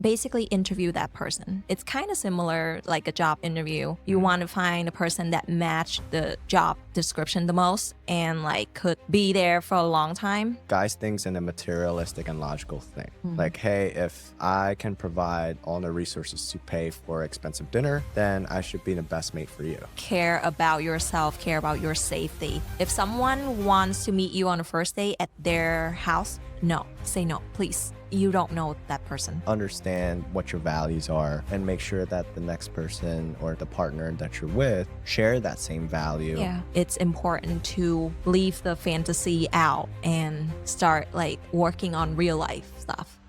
basically interview that person. It's kind of similar like a job interview. You want to find a person that matched the job description the most and like could be there for a long time. Guys thinks in a materialistic and logical thing. Like, hey, if I can provide all the resources to pay for expensive dinner, then I should be the best mate for you. Care about yourself, care about your safety. If someone wants to meet you on a first date at their house, no, say no, please. You don't know that person. Understand what your values are and make sure that the next person or the partner that you're with share that same value. Yeah, it's important to leave the fantasy out and start like working on real life stuff.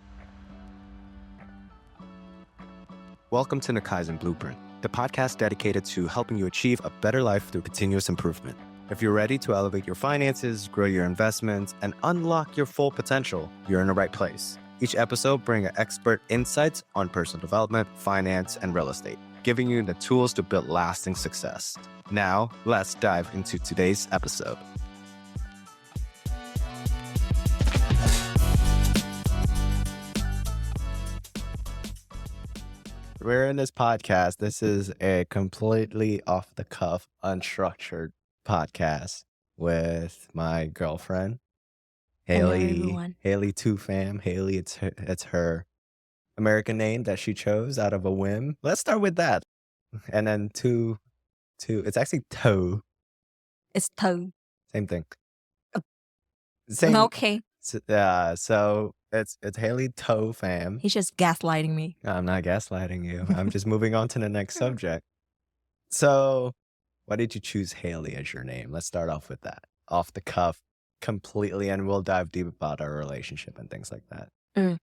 Welcome to the Kaizen Blueprint, the podcast dedicated to helping you achieve a better life through continuous improvement. If you're ready to elevate your finances, grow your investments, and unlock your full potential, you're in the right place. Each episode brings expert insights on personal development, finance, and real estate, giving you the tools to build lasting success. Now, let's dive into today's episode. We're in this podcast. This is a completely off-the-cuff, unstructured podcast with my girlfriend, Haley. Haley Thu Pham. Haley, it's her American name that she chose out of a whim. Let's start with that. And then Thu, it's actually Toe. It's Toe. Same thing. Same. Okay. So it's Haley Thu Pham. He's just gaslighting me. I'm not gaslighting you. I'm just moving on to the next subject. So why did you choose Haley as your name? Let's start off with that. Off the cuff, completely, and we'll dive deep about our relationship and things like that.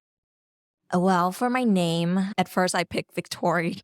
Well, for my name, at first I picked Victoria.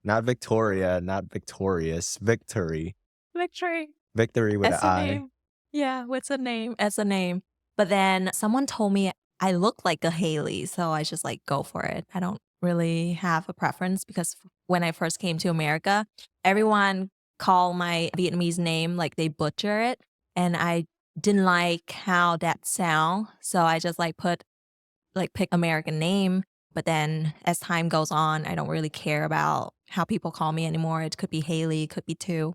Not Victoria, not victorious. Victory. Victory with an I. Name. Yeah, what's a name? As a name. But then someone told me I look like a Haley, so I just like go for it. I don't really have a preference because when I first came to America, everyone called my Vietnamese name like they butcher it. And I didn't like how that sound. So I just pick American name. But then as time goes on, I don't really care about how people call me anymore. It could be Haley, it could be Thu.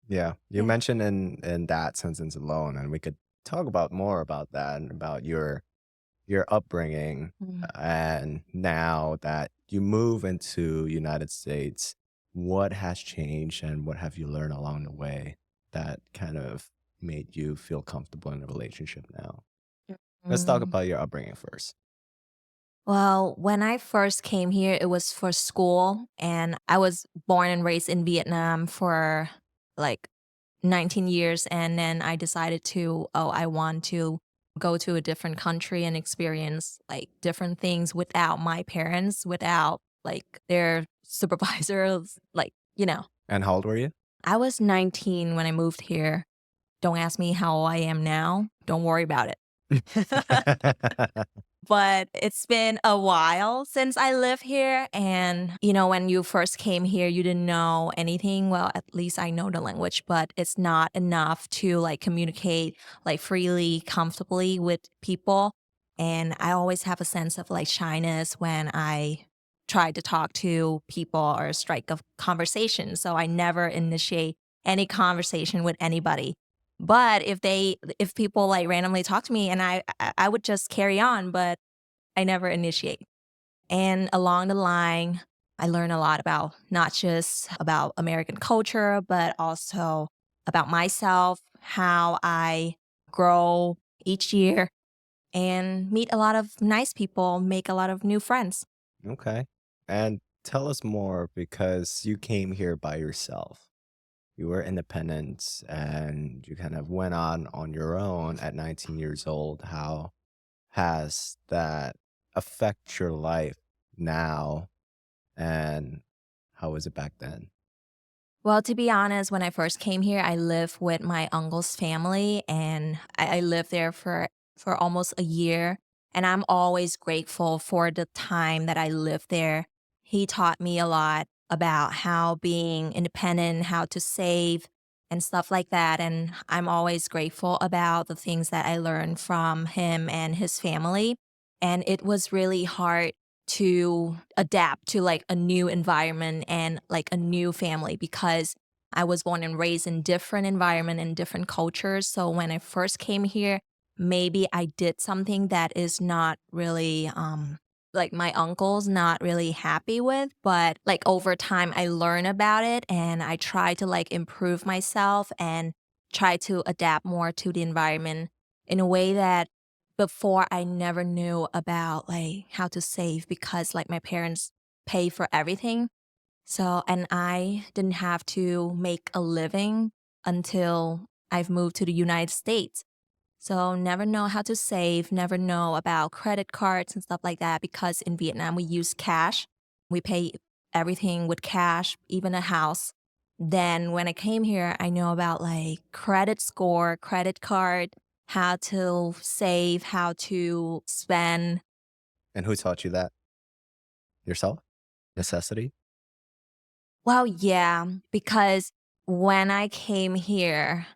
Yeah. You mentioned in that sentence alone, and we could talk about more about that and about your upbringing. And now that you move into United States, what has changed and what have you learned along the way that kind of made you feel comfortable in a relationship now? Let's talk about your upbringing first. Well, when I first came here, it was for school, and I was born and raised in Vietnam for like 19 years. And then I decided I want to go to a different country and experience like different things without my parents, without like their supervisors, And how old were you? I was 19 when I moved here. Don't ask me how I am now. Don't worry about it. But it's been a while since I live here. And, when you first came here, you didn't know anything. Well, at least I know the language, but it's not enough to like communicate like freely, comfortably with people. And I always have a sense of like shyness when I try to talk to people or strike a conversation. So I never initiate any conversation with anybody. But if people like randomly talk to me, and I would just carry on, but I never initiate. And along the line, I learned a lot about not just about American culture, but also about myself, how I grow each year and meet a lot of nice people, make a lot of new friends. Okay. And tell us more, because you came here by yourself. You were independent and you kind of went on your own at 19 years old. How has that affect your life now, and how was it back then? Well, to be honest, when I first came here, I lived with my uncle's family, and I lived there for almost a year. And I'm always grateful for the time that I lived there. He taught me a lot about how being independent, how to save, and stuff like that. And I'm always grateful about the things that I learned from him and his family. And it was really hard to adapt to like a new environment and like a new family because I was born and raised in different environment and different cultures. So when I first came here, maybe I did something that is not really like my uncle's not really happy with, but like over time I learn about it and I try to like improve myself and try to adapt more to the environment in a way that before I never knew about like how to save because like my parents pay for everything. So, and I didn't have to make a living until I've moved to the United States. So, never know how to save, never know about credit cards and stuff like that because in Vietnam we use cash. We pay everything with cash, even a house. Then when I came here, I know about like credit score, credit card, how to save, how to spend. And who taught you that? Yourself? Necessity? Well, yeah, because when I came here,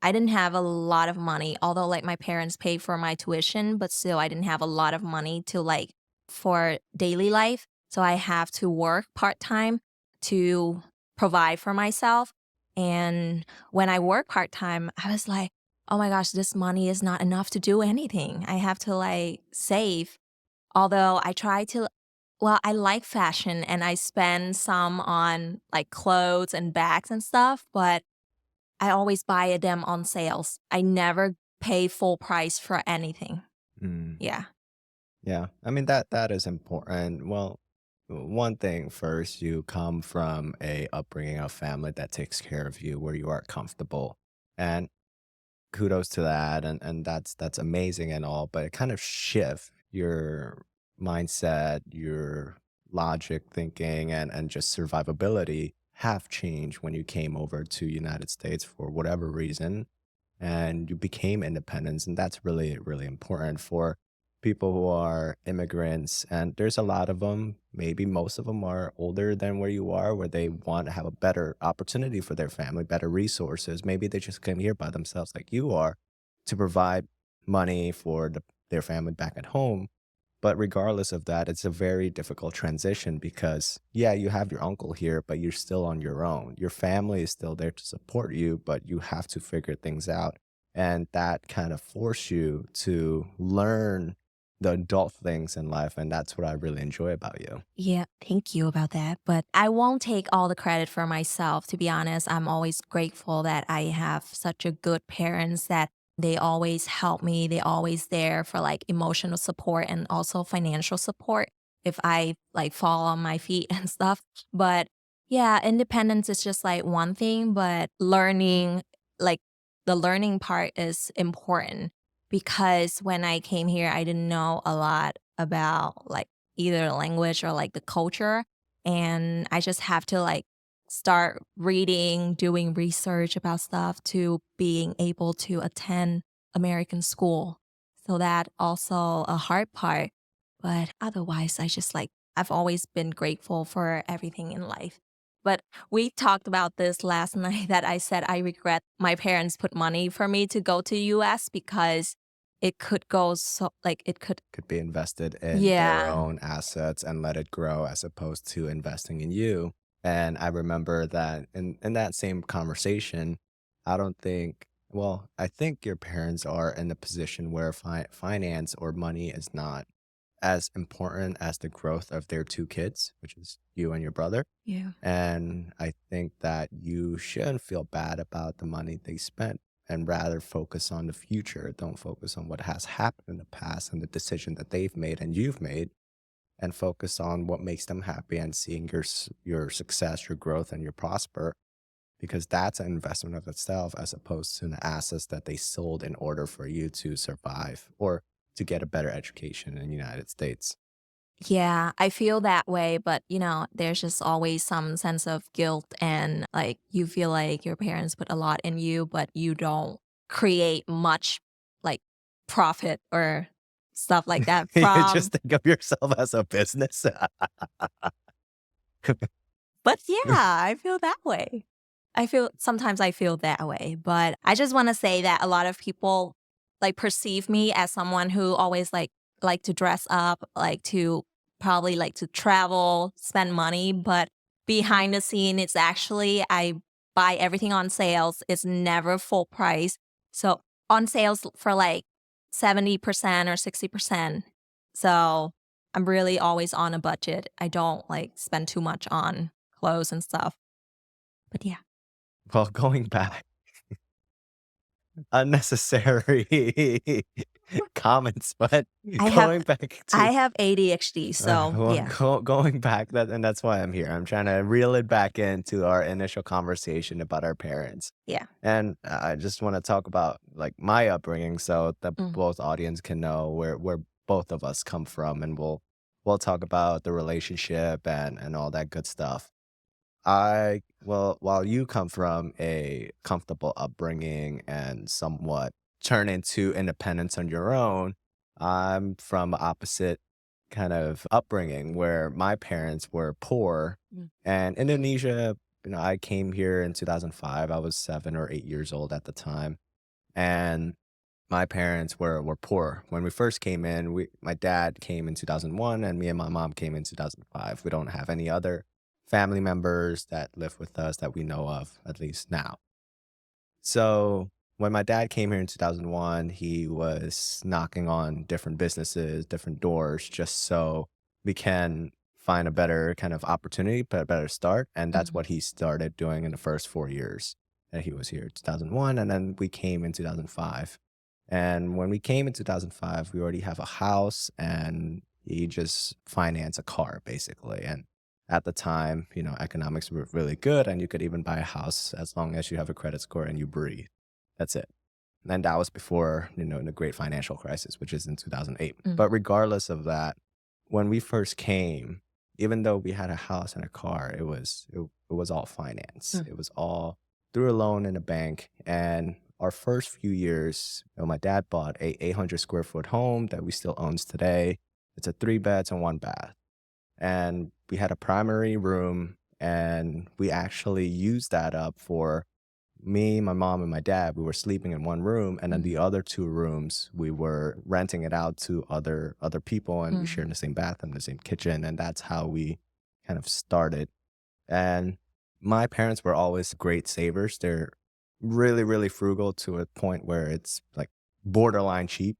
I didn't have a lot of money, although like my parents paid for my tuition, but still I didn't have a lot of money to like for daily life. So I have to work part-time to provide for myself. And when I work part-time, I was like, oh my gosh, this money is not enough to do anything. I have to like save. Although I try to, well, I like fashion and I spend some on like clothes and bags and stuff, but I always buy them on sales. I never pay full price for anything. Mm. Yeah. Yeah, I mean that is important. Well, one thing first, you come from a upbringing of family that takes care of you where you are comfortable, and kudos to that, and that's amazing and all. But it kind of shift your mindset, your logic thinking, and just survivability have changed when you came over to United States for whatever reason and you became independent. And that's really, really important for people who are immigrants. And there's a lot of them, maybe most of them are older than where you are, where they want to have a better opportunity for their family, better resources. Maybe they just came here by themselves, like you are, to provide money for their family back at home. But regardless of that, it's a very difficult transition because, yeah, you have your uncle here, but you're still on your own. Your family is still there to support you, but you have to figure things out. And that kind of force you to learn the adult things in life. And that's what I really enjoy about you. Yeah, thank you about that. But I won't take all the credit for myself. To be honest, I'm always grateful that I have such a good parents that they always help me. They always there for like emotional support and also financial support if I like fall on my feet and stuff. But yeah, independence is just like one thing, but learning like the learning part is important because when I came here, I didn't know a lot about like either the language or like the culture. And I just have to like start reading, doing research about stuff to being able to attend American school. So that also a hard part. But otherwise, I just like, I've always been grateful for everything in life. But we talked about this last night that I said I regret my parents put money for me to go to US because it could go so like it could. Could be invested in their Yeah. own assets and let it grow as opposed to investing in you. And I remember that in that same conversation, I don't think, well, I think your parents are in a position where finance or money is not as important as the growth of their two kids, which is you and your brother. Yeah. And I think that you shouldn't feel bad about the money they spent and rather focus on the future. Don't focus on what has happened in the past and the decision that they've made and you've made, and focus on what makes them happy and seeing your success, your growth, and your prosper, because that's an investment of itself as opposed to the assets that they sold in order for you to survive or to get a better education in the United States. Yeah, I feel that way, but there's just always some sense of guilt and like you feel like your parents put a lot in you, but you don't create much like profit or stuff like that You from. just think of yourself as a business. But yeah, I feel that way. I feel that way, but I just want to say that a lot of people like perceive me as someone who always like to dress up, like to probably like to travel, spend money, but behind the scene, it's actually I buy everything on sales. It's never full price. So on sales for like 70% or 60%. So I'm really always on a budget. I don't like spend too much on clothes and stuff. But yeah, Well, going back, unnecessary comments, but I have going back to I have ADHD, so well, yeah, going back that, and that's why I'm here. I'm trying to reel it back into our initial conversation about our parents. yeah. And I just want to talk about like my upbringing so that Mm, both audience can know where both of us come from, and we'll talk about the relationship and all that good stuff. Well, while you come from a comfortable upbringing and somewhat turn into independence on your own, I'm from opposite kind of upbringing where my parents were poor. mm, And Indonesia, I came here in 2005. I was 7 or 8 years old at the time. And my parents were poor. When we first came in, my dad came in 2001 and me and my mom came in 2005. We don't have any other family members that live with us that we know of, at least now. So when my dad came here in 2001, he was knocking on different businesses, different doors, just so we can find a better kind of opportunity, but a better start. And that's mhm, what he started doing in the first 4 years that he was here, 2001. And then we came in 2005. And when we came in 2005, we already have a house and he just financed a car basically. And at the time, economics were really good and you could even buy a house as long as you have a credit score and you breathe. That's it. And that was before, the great financial crisis, which is in 2008. mm, But regardless of that, when we first came, even though we had a house and a car, it was all finance. mm, It was all through a loan in a bank. And our first few years, my dad bought a 800 square foot home that we still owns today. It's a 3 beds and 1 bath, and we had a primary room, and we actually used that up for me, my mom, and my dad. We were sleeping in one room, and then the mhm, other 2 rooms we were renting it out to other people, and we shared mhm, the same bathroom, the same kitchen, and that's how we kind of started. And my parents were always great savers. They're really, really frugal to a point where it's like borderline cheap,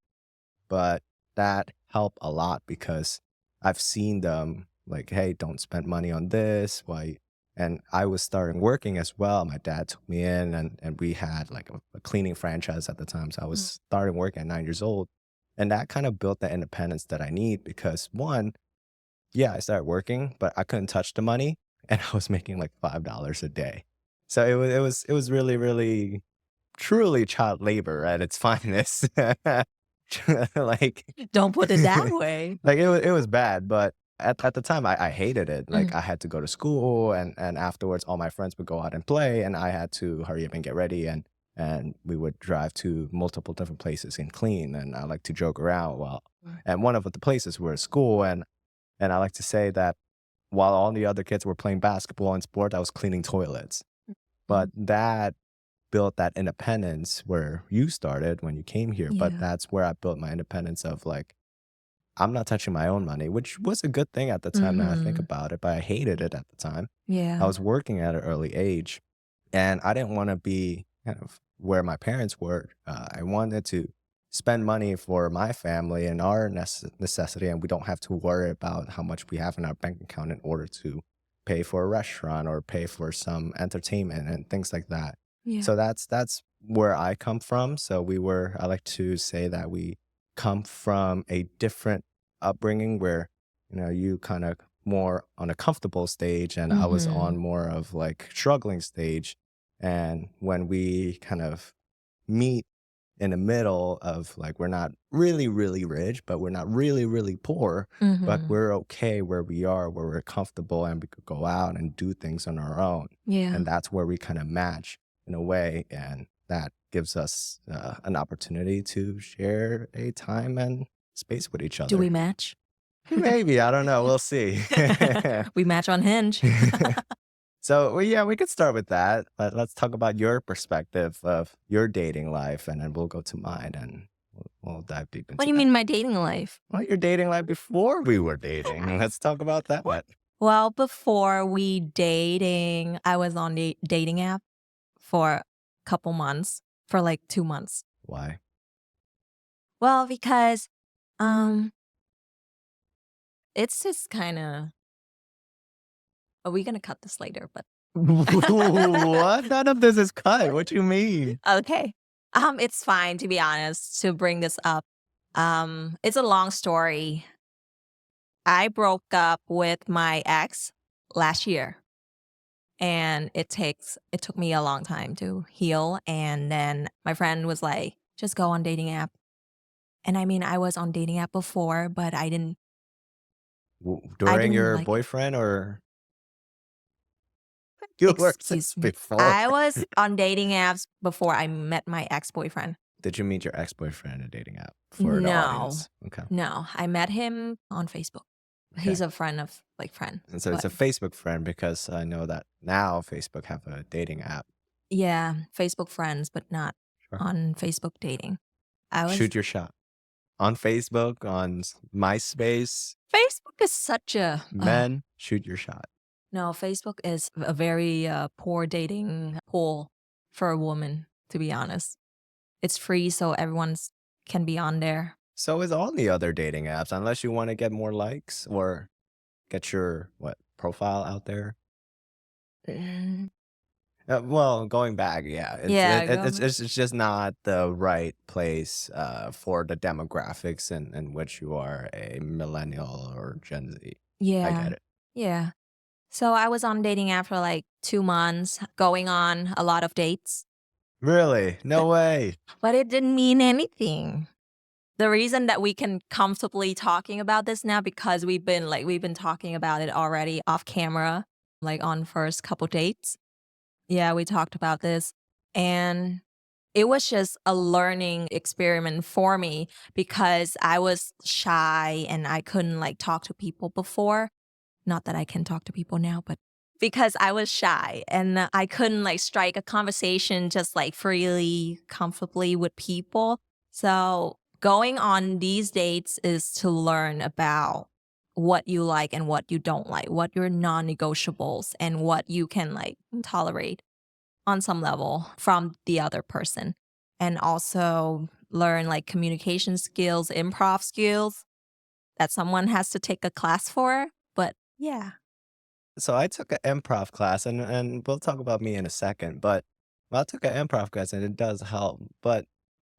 but that helped a lot because I've seen them like, hey, don't spend money on this. Why? And I was starting working as well. My dad took me in, and we had like a cleaning franchise at the time. So I was mm, starting work at 9 years old. And that kind of built the independence that I need because one, yeah, I started working, but I couldn't touch the money and I was making like $5 a day. So it was really, really truly child labor at its finest. Like Don't put it that way. like it was bad, but at the time I hated it. Like Mm, I had to go to school and afterwards all my friends would go out and play and I had to hurry up and get ready and we would drive to multiple different places and clean and I like to joke around mm, and one of the places were school and I like to say that while all the other kids were playing basketball and sport, I was cleaning toilets. But mm, that built that independence where you started when you came here, but yeah. that's where I built my independence of like, I'm not touching my own money, which was a good thing at the time now I think Mhm, about it, but I hated it at the time. I yeah. was working at an early age and I didn't want to be kind of where my parents were. I wanted to spend money for my family and our necessity, and we don't have to worry about how much we have in our bank account in order to pay for a restaurant or pay for some entertainment and things like that. Yeah. So that's where I come from. So I like to say that we come from a different upbringing where, you kind of more on a comfortable stage and I was on Mhm. more of like struggling stage. And when we kind of meet in the middle of like, we're not really, really rich, but we're not really, really poor, but Mhm. we're okay where we are, where we're comfortable and we could go out and do things on our own. Yeah. And that's where we kind of match in a way. And that gives us an opportunity to share a time and space with each Do we other. match? Maybe, I don't know. We'll see. We match on Hinge. So, well, yeah, we could start with that. But let's talk about your perspective of your dating life, and then we'll go to mine, and We'll dive deep What into do you that. mean my dating life? Well, your dating life before we were dating. Let's talk about that. Well, before we dating, I was on the dating app for a couple months, for like 2 months. Why? Well, because um it's just kind of are we going to cut this later, but What? None of this is cut. What you mean? okay. It's fine to be honest to bring this up. It's a long story. I broke up with my ex last year and it took me a long time to heal, and then my friend was like, "Just go on dating app." And I mean, I was on dating app before, but I During didn't your like it. boyfriend or you were Excuse me. before? I was on dating apps before I met my ex-boyfriend. Did you meet your ex-boyfriend in a dating app for the No. audience? Okay. No, I met him on Facebook. Okay. He's a friend of like friend, And so it's but a Facebook friend because I know that now Facebook have a dating app. yeah, Facebook friends, but not Sure. on Facebook dating. I was Shoot your shot. On Facebook, on MySpace, Facebook is such a men, shoot your shot. no, Facebook is a very poor dating pool for a woman, to be honest. It's free, so everyone's can be on there. So is all the other dating apps, unless you want to get more likes or get your profile out there. Mm, Well, going back, yeah, yeah, go. it's just not the right place for the demographics in which you are a millennial or Gen Z. I Yeah, get it. yeah. So I was on dating app for like 2 months, going on a lot of dates, Really? No way. but it didn't mean anything. The reason that we can comfortably talking about this now because we've been talking about it already off camera, like on first couple dates. Yeah, we talked about this. And it was just a learning experiment for me because I was shy and I couldn't like talk to people before. Not that I can talk to people now, but because I was shy and I couldn't like strike a conversation just like freely, comfortably with people. So going on these dates is to learn about what you like and what you don't like, what your non negotiables and what you can like tolerate on some level from the other person. And also learn like communication skills, improv skills that someone has to take a class for. But yeah. So I took an improv class, and we'll talk about me in a second. But I took an improv class, and it does help. But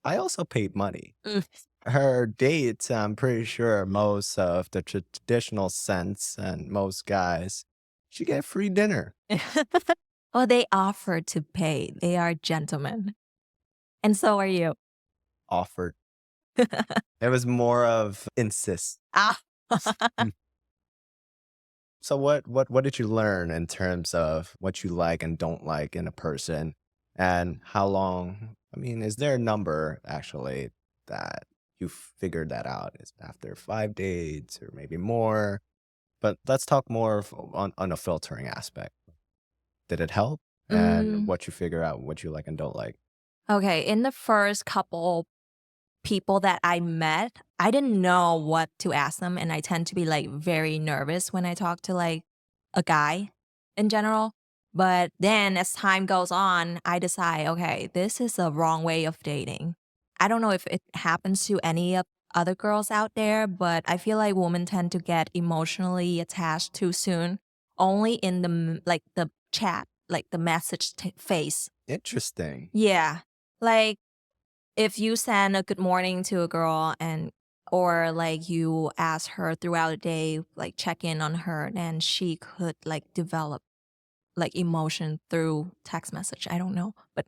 I also paid money. Mm. Her dates, I'm pretty sure most of the traditional sense and most guys, she get free dinner. Well, they offer to pay. They are gentlemen. And so are you. Offered. It was more of insist. Ah. Mm. So what did you learn in terms of what you like and don't like in a person, and how long? I mean, is there a number actually that you figured that out? Is it after 5 dates or maybe more? But let's talk more on a filtering aspect. Did it help? And Mm, what you figure out what you like and don't like. okay. In the first couple people that I met, I didn't know what to ask them. And I tend to be like very nervous when I talk to like a guy in general. But then as time goes on, I decide, okay, this is a wrong way of dating. I don't know if it happens to any of other girls out there, but I feel like women tend to get emotionally attached too soon, only in like the chat, like the message phase. Interesting. Yeah. Like if you send a good morning to a girl and or like you ask her throughout the day, like check in on her, then she could like develop like emotion through text message. I don't know. But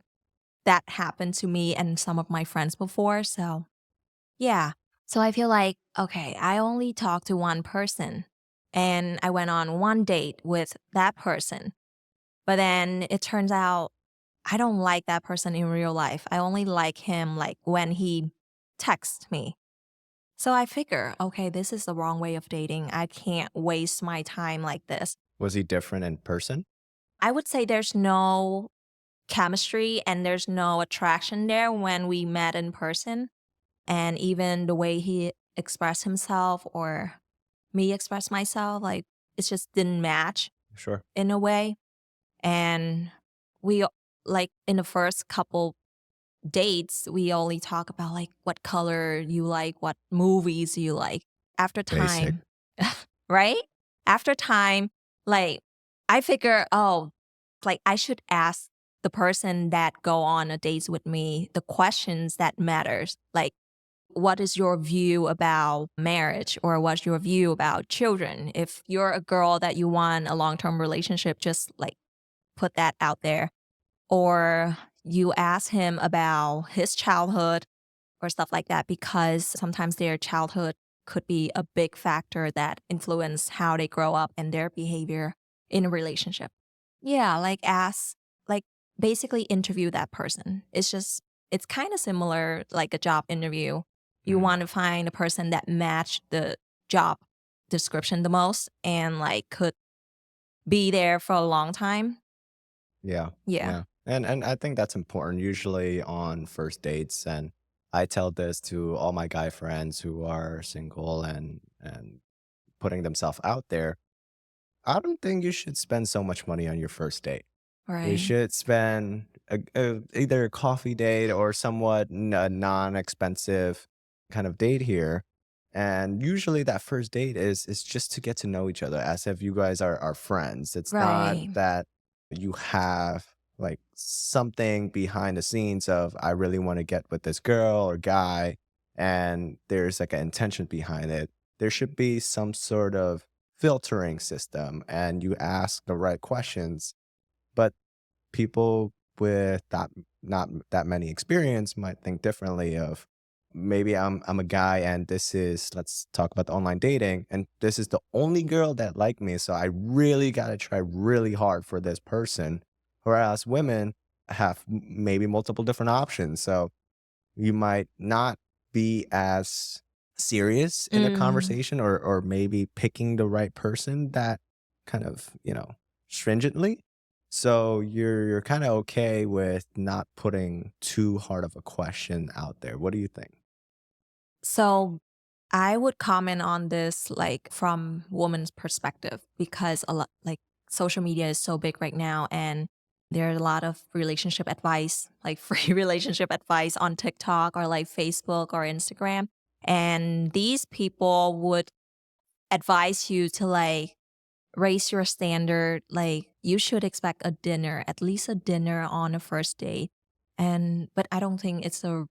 that happened to me and some of my friends before. So yeah. So I feel like, okay, I only talked to one person and I went on one date with that person. But then it turns out I don't like that person in real life. I only like him like when he texts me. So I figure, okay, this is the wrong way of dating. I can't waste my time like this. Was he different in person? I would say there's no chemistry and there's no attraction there when we met in person. And even the way he expressed himself or me express myself, like it just didn't match Sure. in a way. And we like in the first couple dates, we only talk about like what color you like, what movies you like. After Basic. time, right? After time, like I figure, oh, like I should ask the person that go on a date with me the questions that matters. Like, what is your view about marriage or what's your view about children? If you're a girl that you want a long-term relationship, just like put that out there. Or you ask him about his childhood or stuff like that because sometimes their childhood could be a big factor that influence how they grow up and their behavior in a relationship. Yeah, like ask, like basically interview that person. It's kind of similar like a job interview. You Mhm. want to find a person that matched the job description the most and like could be there for a long time. Yeah, Yeah, yeah, and I think that's important usually on first dates, and I tell this to all my guy friends who are single and putting themselves out there. I don't think you should spend so much money on your first date. You right. should spend either a coffee date or somewhat a non-expensive kind of date here. And usually that first date is just to get to know each other as if you guys are friends. It's not Right. that you have like something behind the scenes of I really want to get with this girl or guy and there's like an intention behind it. There should be some sort of filtering system and you ask the right questions, but people with that not that many experience might think differently of maybe I'm a guy and this is let's talk about the online dating and this is the only girl that like me, so I really got to try really hard for this person, whereas women have maybe multiple different options, so you might not be as serious in the Mm. conversation or maybe picking the right person that kind of, stringently. So you're kind of okay with not putting too hard of a question out there. What do you think? So I would comment on this like from woman's perspective because a lot like social media is so big right now and there are a lot of relationship advice, like free relationship advice on TikTok or like Facebook or Instagram. And these people would advise you to like raise your standard. Like you should expect a dinner, at least a dinner on a first date. But I don't think it's a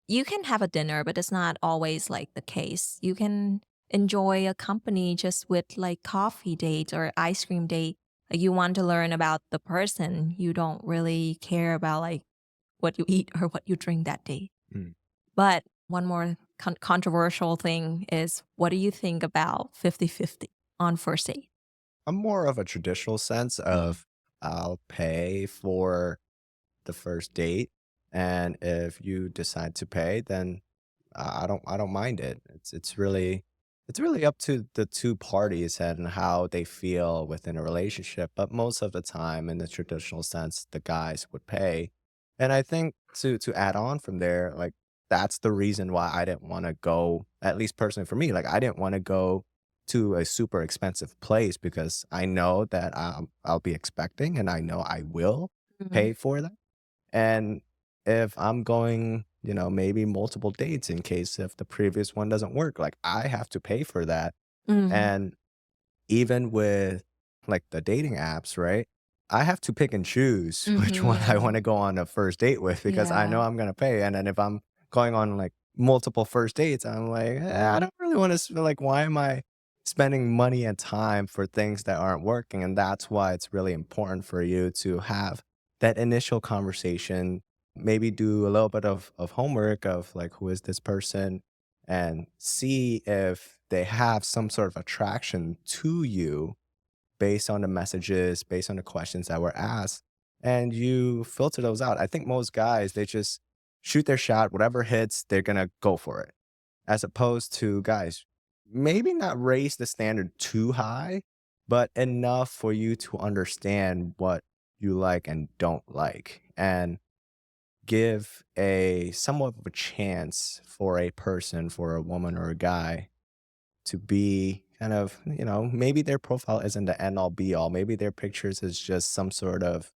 you can have a dinner, but it's not always like the case. You can enjoy a company just with like coffee date or ice cream date. Like you want to learn about the person. You don't really care about like what you eat or what you drink that day. Mm. But one more controversial thing is what do you think about 50-50 on first date? I'm more of a traditional sense of I'll pay for the first date, and if you decide to pay, then I don't mind it. It's really up to the two parties and how they feel within a relationship. But most of the time, in the traditional sense, the guys would pay. And I think to add on from there, like that's the reason why I didn't want to go, at least personally for me, like I didn't want to go to a super expensive place because I know that I'll be expecting and I know I will Mhm. pay for that. And if I'm going, maybe multiple dates in case if the previous one doesn't work, like I have to pay for that. Mhm. And even with like the dating apps, right? I have to pick and choose which one I want Mhm. to go on a first date with because I know Yeah. I'm going to pay. And then if I'm going on like multiple first dates, I'm like, I don't really want to, like, why am I spending money and time for things that aren't working? And that's why it's really important for you to have that initial conversation, maybe do a little bit of homework of like, who is this person? And see if they have some sort of attraction to you based on the messages, based on the questions that were asked, and you filter those out. I think most guys, they just shoot their shot, whatever hits, they're gonna go for it. As opposed to guys, maybe not raise the standard too high, but enough for you to understand what you like and don't like. And give a somewhat of a chance for a person, for a woman or a guy to be kind of, maybe their profile isn't the end all be all. Maybe their pictures is just some sort of,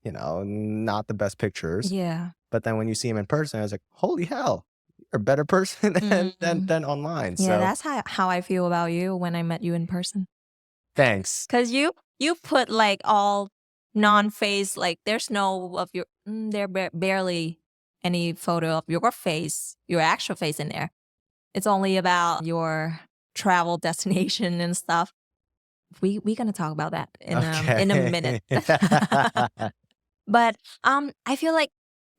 not the best pictures. Yeah. But then when you see him in person, it's like, holy hell, you're a better person Mm. than online. Yeah, So that's how I feel about you when I met you in person. thanks. Cause you put like all non-face, like there's no of your there barely any photo of your face, your actual face in there. It's only about your travel destination and stuff. We gonna talk about that in a minute. Okay. But I feel like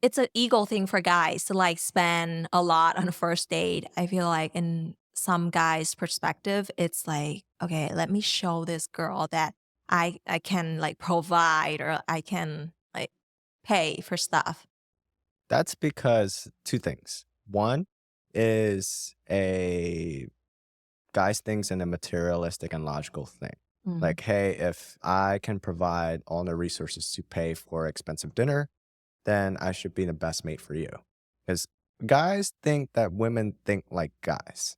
it's an ego thing for guys to like spend a lot on a first date. I feel like in some guys' perspective, it's like, okay, let me show this girl that I can like provide or I can like pay for stuff. That's because two things. One is a guys things in a materialistic and logical thing. Mm. Like, hey, if I can provide all the resources to pay for expensive dinner, then I should be the best mate for you. Because guys think that women think like guys.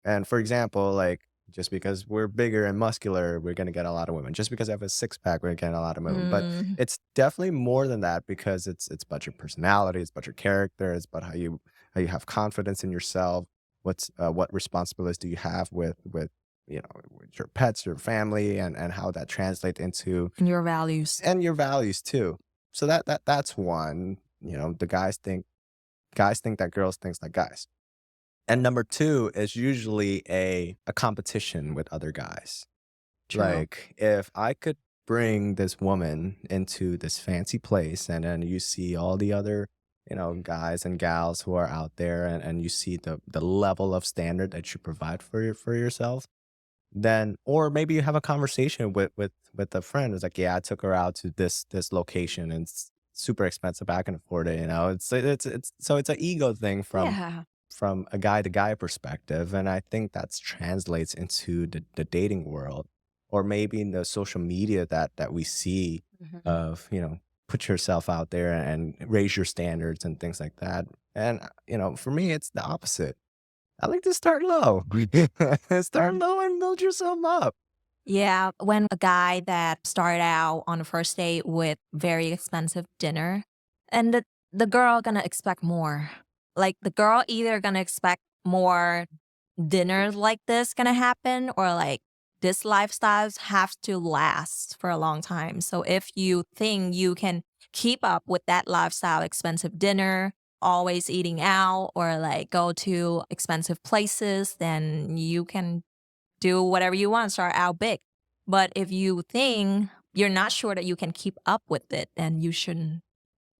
And for example, like just because we're bigger and muscular, we're gonna get a lot of women. Just because I have a six pack, we're getting a lot of women. But Mm. it's definitely more than that because it's about your personality, it's about your character, it's about how you have confidence in yourself. What responsibilities do you have with your pets, your family, and how that translates into And your values. and your values too. So that's one. The guys think that girls thinks like guys. And number two is usually a competition with other guys. True. Like, if I could bring this woman into this fancy place and then you see all the other, guys and gals who are out there and you see the level of standard that you provide for yourself, then or maybe you have a conversation with a friend. It's like, yeah, I took her out to this location and it's super expensive. I can afford it. It's an ego thing Yeah. from a guy to guy perspective. And I think that translates into the dating world or maybe in the social media that we see Mhm. of, put yourself out there and raise your standards and things like that. And, for me, it's the opposite. I like to start low. Start low and build yourself up. Yeah, when a guy that started out on a first date with very expensive dinner, and the girl gonna expect more. Like the girl either gonna expect more dinners like this gonna happen, or like this lifestyles have to last for a long time. So if you think you can keep up with that lifestyle, expensive dinner, always eating out, or like go to expensive places, then you can do whatever you want, start out big. But if you think you're not sure that you can keep up with it, then you shouldn't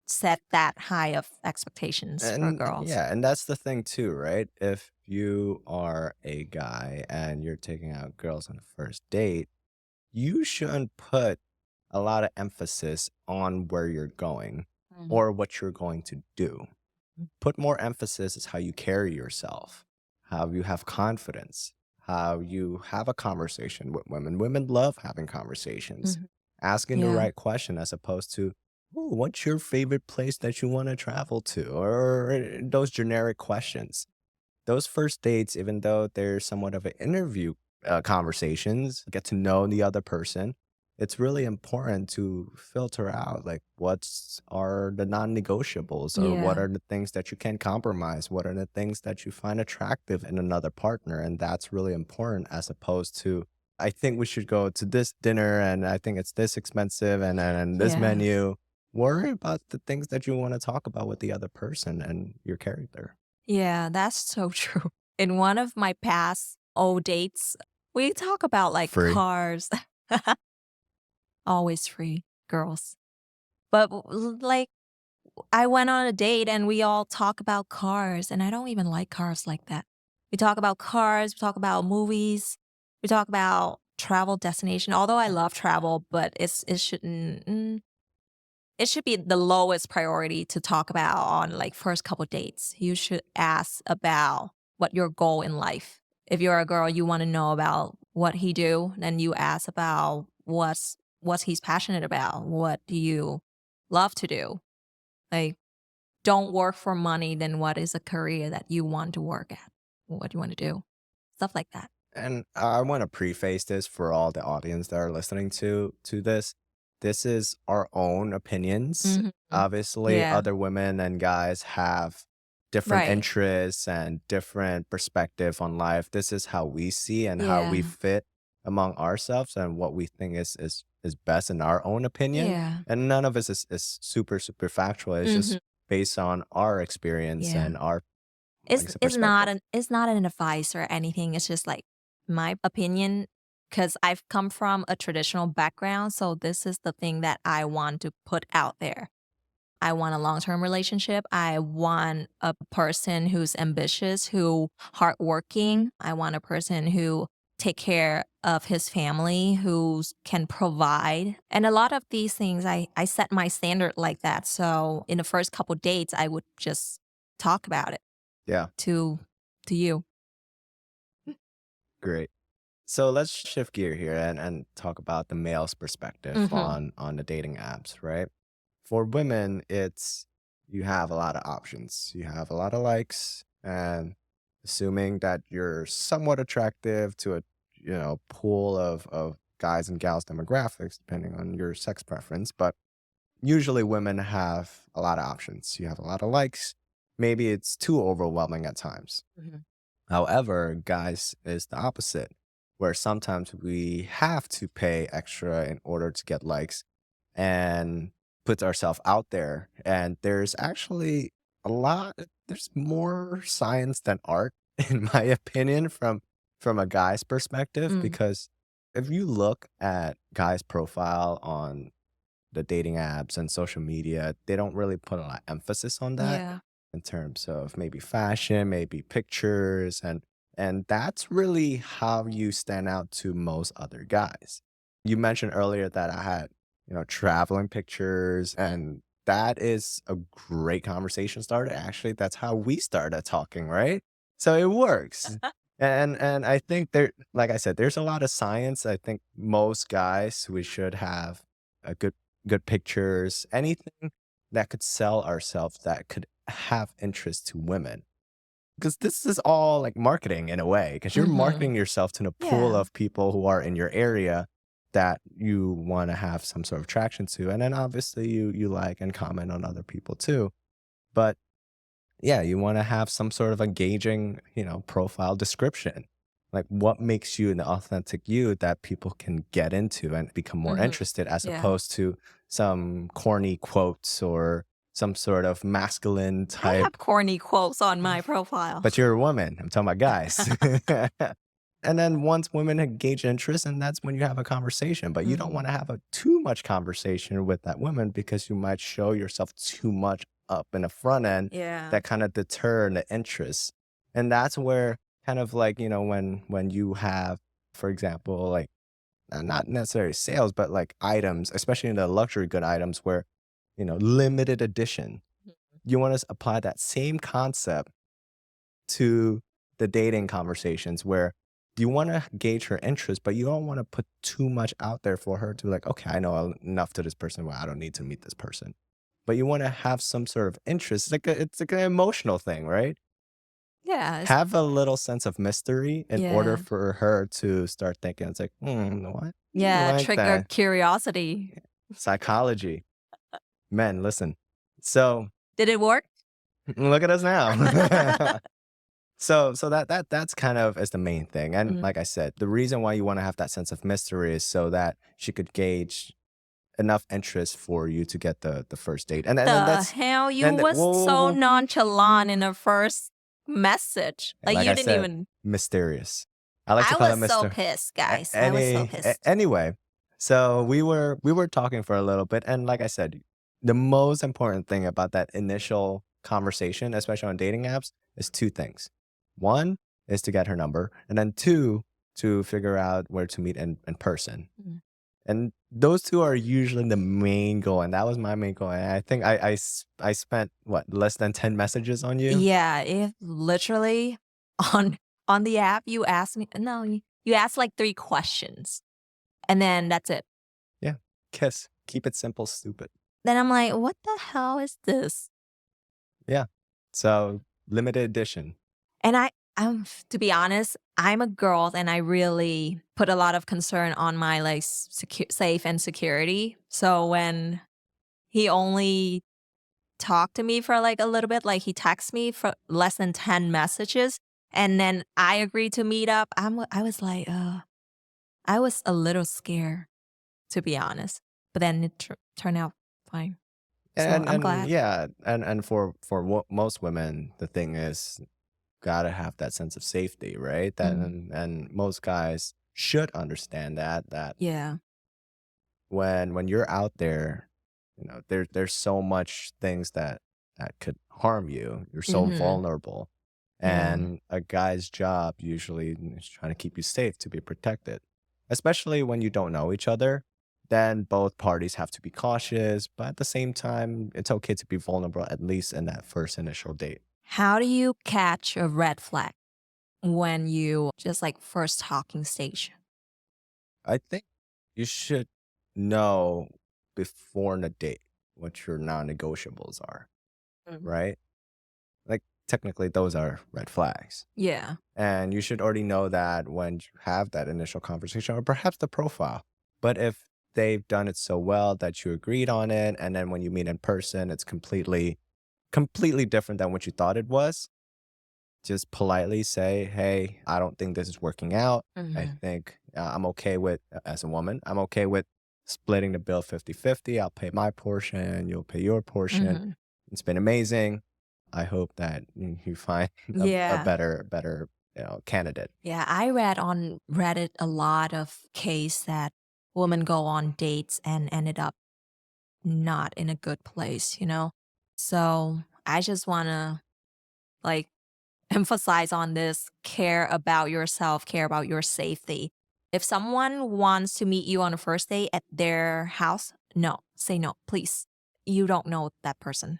set that high of expectations for And girls. yeah, and that's the thing too, right? If you are a guy and you're taking out girls on a first date, you shouldn't put a lot of emphasis on where you're going Mm. or what you're going to do. Put more emphasis is how you carry yourself, how you have confidence, how you have a conversation with women. Women love having conversations, Mhm. asking the Yeah. right question as opposed to, oh, what's your favorite place that you want to travel to? Or those generic questions. Those first dates, even though they're somewhat of an interview conversations, get to know the other person, it's really important to filter out like what's are the non-negotiables or what Yeah. are the things that you can compromise, what are the things that you find attractive in another partner, and that's really important as opposed to I think we should go to this dinner and I think it's this expensive and this Yeah. menu. Worry about the things that you want to talk about with the other person and your character. Yeah, that's so true. In one of my past old dates, we talk about like Free. cars. Always free, girls. But like I went on a date and we all talk about cars, and I don't even like cars like that. We talk about cars, we talk about movies, we talk about travel destination. Although I love travel, but it shouldn't. It should be the lowest priority to talk about on like first couple dates. You should ask about what your goal in life. If you're a girl, you want to know about what he do, then you ask about what he's passionate about. What do you love to do? Like don't work for money, then what is a career that you want to work at? What do you want to do? Stuff like that. And I want to preface this for all the audience that are listening to this. This is our own opinions. Mhm. Obviously, Yeah. other women and guys have different Right. interests and different perspective on life. This is how we see and how we Yeah. fit among ourselves and what we think is best in our own opinion. Yeah. And none of us is super factual. It's Mhm. just based on our experience Yeah. and our, like I said, perspective. It's not an advice or anything. It's just like my opinion because I've come from a traditional background. So this is the thing that I want to put out there. I want a long-term relationship. I want a person who's ambitious, who hardworking. I want a person who take care of his family, who can provide. And a lot of these things, I set my standard like that. So in the first couple dates, I would just talk about it Yeah, to you. great. So let's shift gear here and talk about the male's perspective Mhm. on the dating apps, right? For women, it's you have a lot of options. You have a lot of likes, and assuming that you're somewhat attractive to a pool of guys and gals demographics, depending on your sex preference. But usually women have a lot of options. You have a lot of likes. Maybe it's too overwhelming at times. Mhm. However, guys is the opposite, where sometimes we have to pay extra in order to get likes and put ourselves out there. And there's actually there's more science than art, in my opinion, from a guy's perspective, Mm. because if you look at guys' profile on the dating apps and social media, they don't really put a lot of emphasis on that Yeah. in terms of maybe fashion, maybe pictures, and that's really how you stand out to most other guys. You mentioned earlier that I had, traveling pictures, and that is a great conversation starter. Actually, that's how we started talking, right? So it works. And I think there, like I said, there's a lot of science. I think most guys, we should have a good pictures, anything that could sell ourselves, that could have interest to women. Because this is all like marketing in a way, because you're Mhm. marketing yourself to the pool Yeah. of people who are in your area that you want to have some sort of attraction to. And then obviously you like and comment on other people too. But yeah, you want to have some sort of engaging, profile description. Like what makes you an authentic you that people can get into and become more Mhm. interested, as Yeah. opposed to some corny quotes or some sort of masculine I type. have corny quotes on my profile. But you're a woman. I'm talking about guys. And then once women engage interest, and that's when you have a conversation. But you don't Mhm. want to have a too much conversation with that woman, because you might show yourself too much up in the front end Yeah. that kind of deter the interest. And that's where kind of like, when you have, for example, like not necessarily sales, but like items, especially in the luxury good items where, limited edition, you want to apply that same concept to the dating conversations, where you want to gauge her interest, but you don't want to put too much out there for her to like, okay, I know enough to this person where I don't need to meet this person. But you want to have some sort of interest. It's like an emotional thing, right? Yeah, it's Have a little sense of mystery in order yeah. for her to start thinking. It's like, what? Yeah, Like trigger that curiosity. psychology. Men, listen. So Did it work? look at us now. So that's kind of is the main thing. And Mm. like I said, the reason why you want to have that sense of mystery is so that she could gauge enough interest for you to get the first date. And then The that's hell? You and was whoa, whoa, so whoa. nonchalant in the first message. Like Like you I didn't said, even mysterious. I like to I call it was so Mr. pissed, guys. I was so pissed. Anyway, so we were talking for a little bit, and like I said, the most important thing about that initial conversation, especially on dating apps, is two things. One is to get her number, and then two, to figure out where to meet in person. Mm. And those two are usually the main goal, and that was my main goal. And I think I spent what, less than 10 messages on you. Yeah, if literally on on the app you asked me no, you asked like 3 questions and then that's it. Yeah, kiss. Keep it simple, stupid. Then I'm like, "What the hell is this?" Yeah. So limited edition. And to be honest, I'm a girl and I really put a lot of concern on my like safe and security. So when he only talked to me for like a little bit, like he texted me for less than 10 messages and then I agreed to meet up, I was like, I was a little scared to be honest. But then it turned out fine. So I'm And glad. yeah, and for most women, the thing is gotta have that sense of safety, right? That Mm. and most guys should understand that Yeah. when you're out there, there's so much things that could harm you. You're so Mhm. vulnerable. Yeah. And a guy's job usually is trying to keep you safe, to be protected. Especially when you don't know each other, then both parties have to be cautious, but at the same time, it's okay to be vulnerable at least in that first initial date. How do you catch a red flag when you just like first talking stage? I think you should know before the date what your non-negotiables are, Mhm. right? Like technically those are red flags. Yeah. And you should already know that when you have that initial conversation or perhaps the profile. But if they've done it so well that you agreed on it, and then when you meet in person, it's completely different than what you thought it was, just politely say, hey, I don't think this is working out. I Mhm. think I'm okay with, as a woman, I'm okay with splitting the bill 50-50. I'll pay my portion, you'll pay your portion. Mhm. It's been amazing. I hope that you find a Yeah. better candidate. Yeah, I read on Reddit a lot of case that women go on dates and ended up not in a good place, you know? So I just want to like emphasize on this care about yourself, care about your safety. If someone wants to meet you on a first date at their house, no, say no, please. You don't know that person.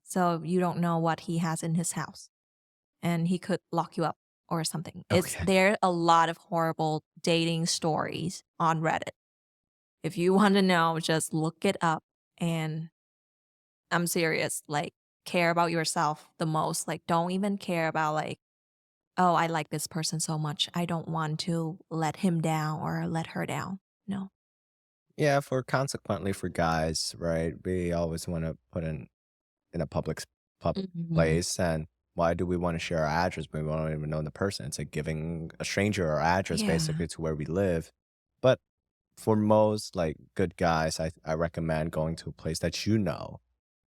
So you don't know what he has in his house and he could lock you up or something. It's Okay. there are a lot of horrible dating stories on Reddit. If you want to know, just look it up and I'm serious, like care about yourself the most. Like don't even care about like, oh, I like this person so much. I don't want to let him down or let her down. No. Yeah, for consequently for guys, right? We always want to put in a public Mhm. place, and why do we want to share our address when we don't even know the person? It's like giving a stranger our address Yeah. basically to where we live. But for most like good guys, I recommend going to a place that you know,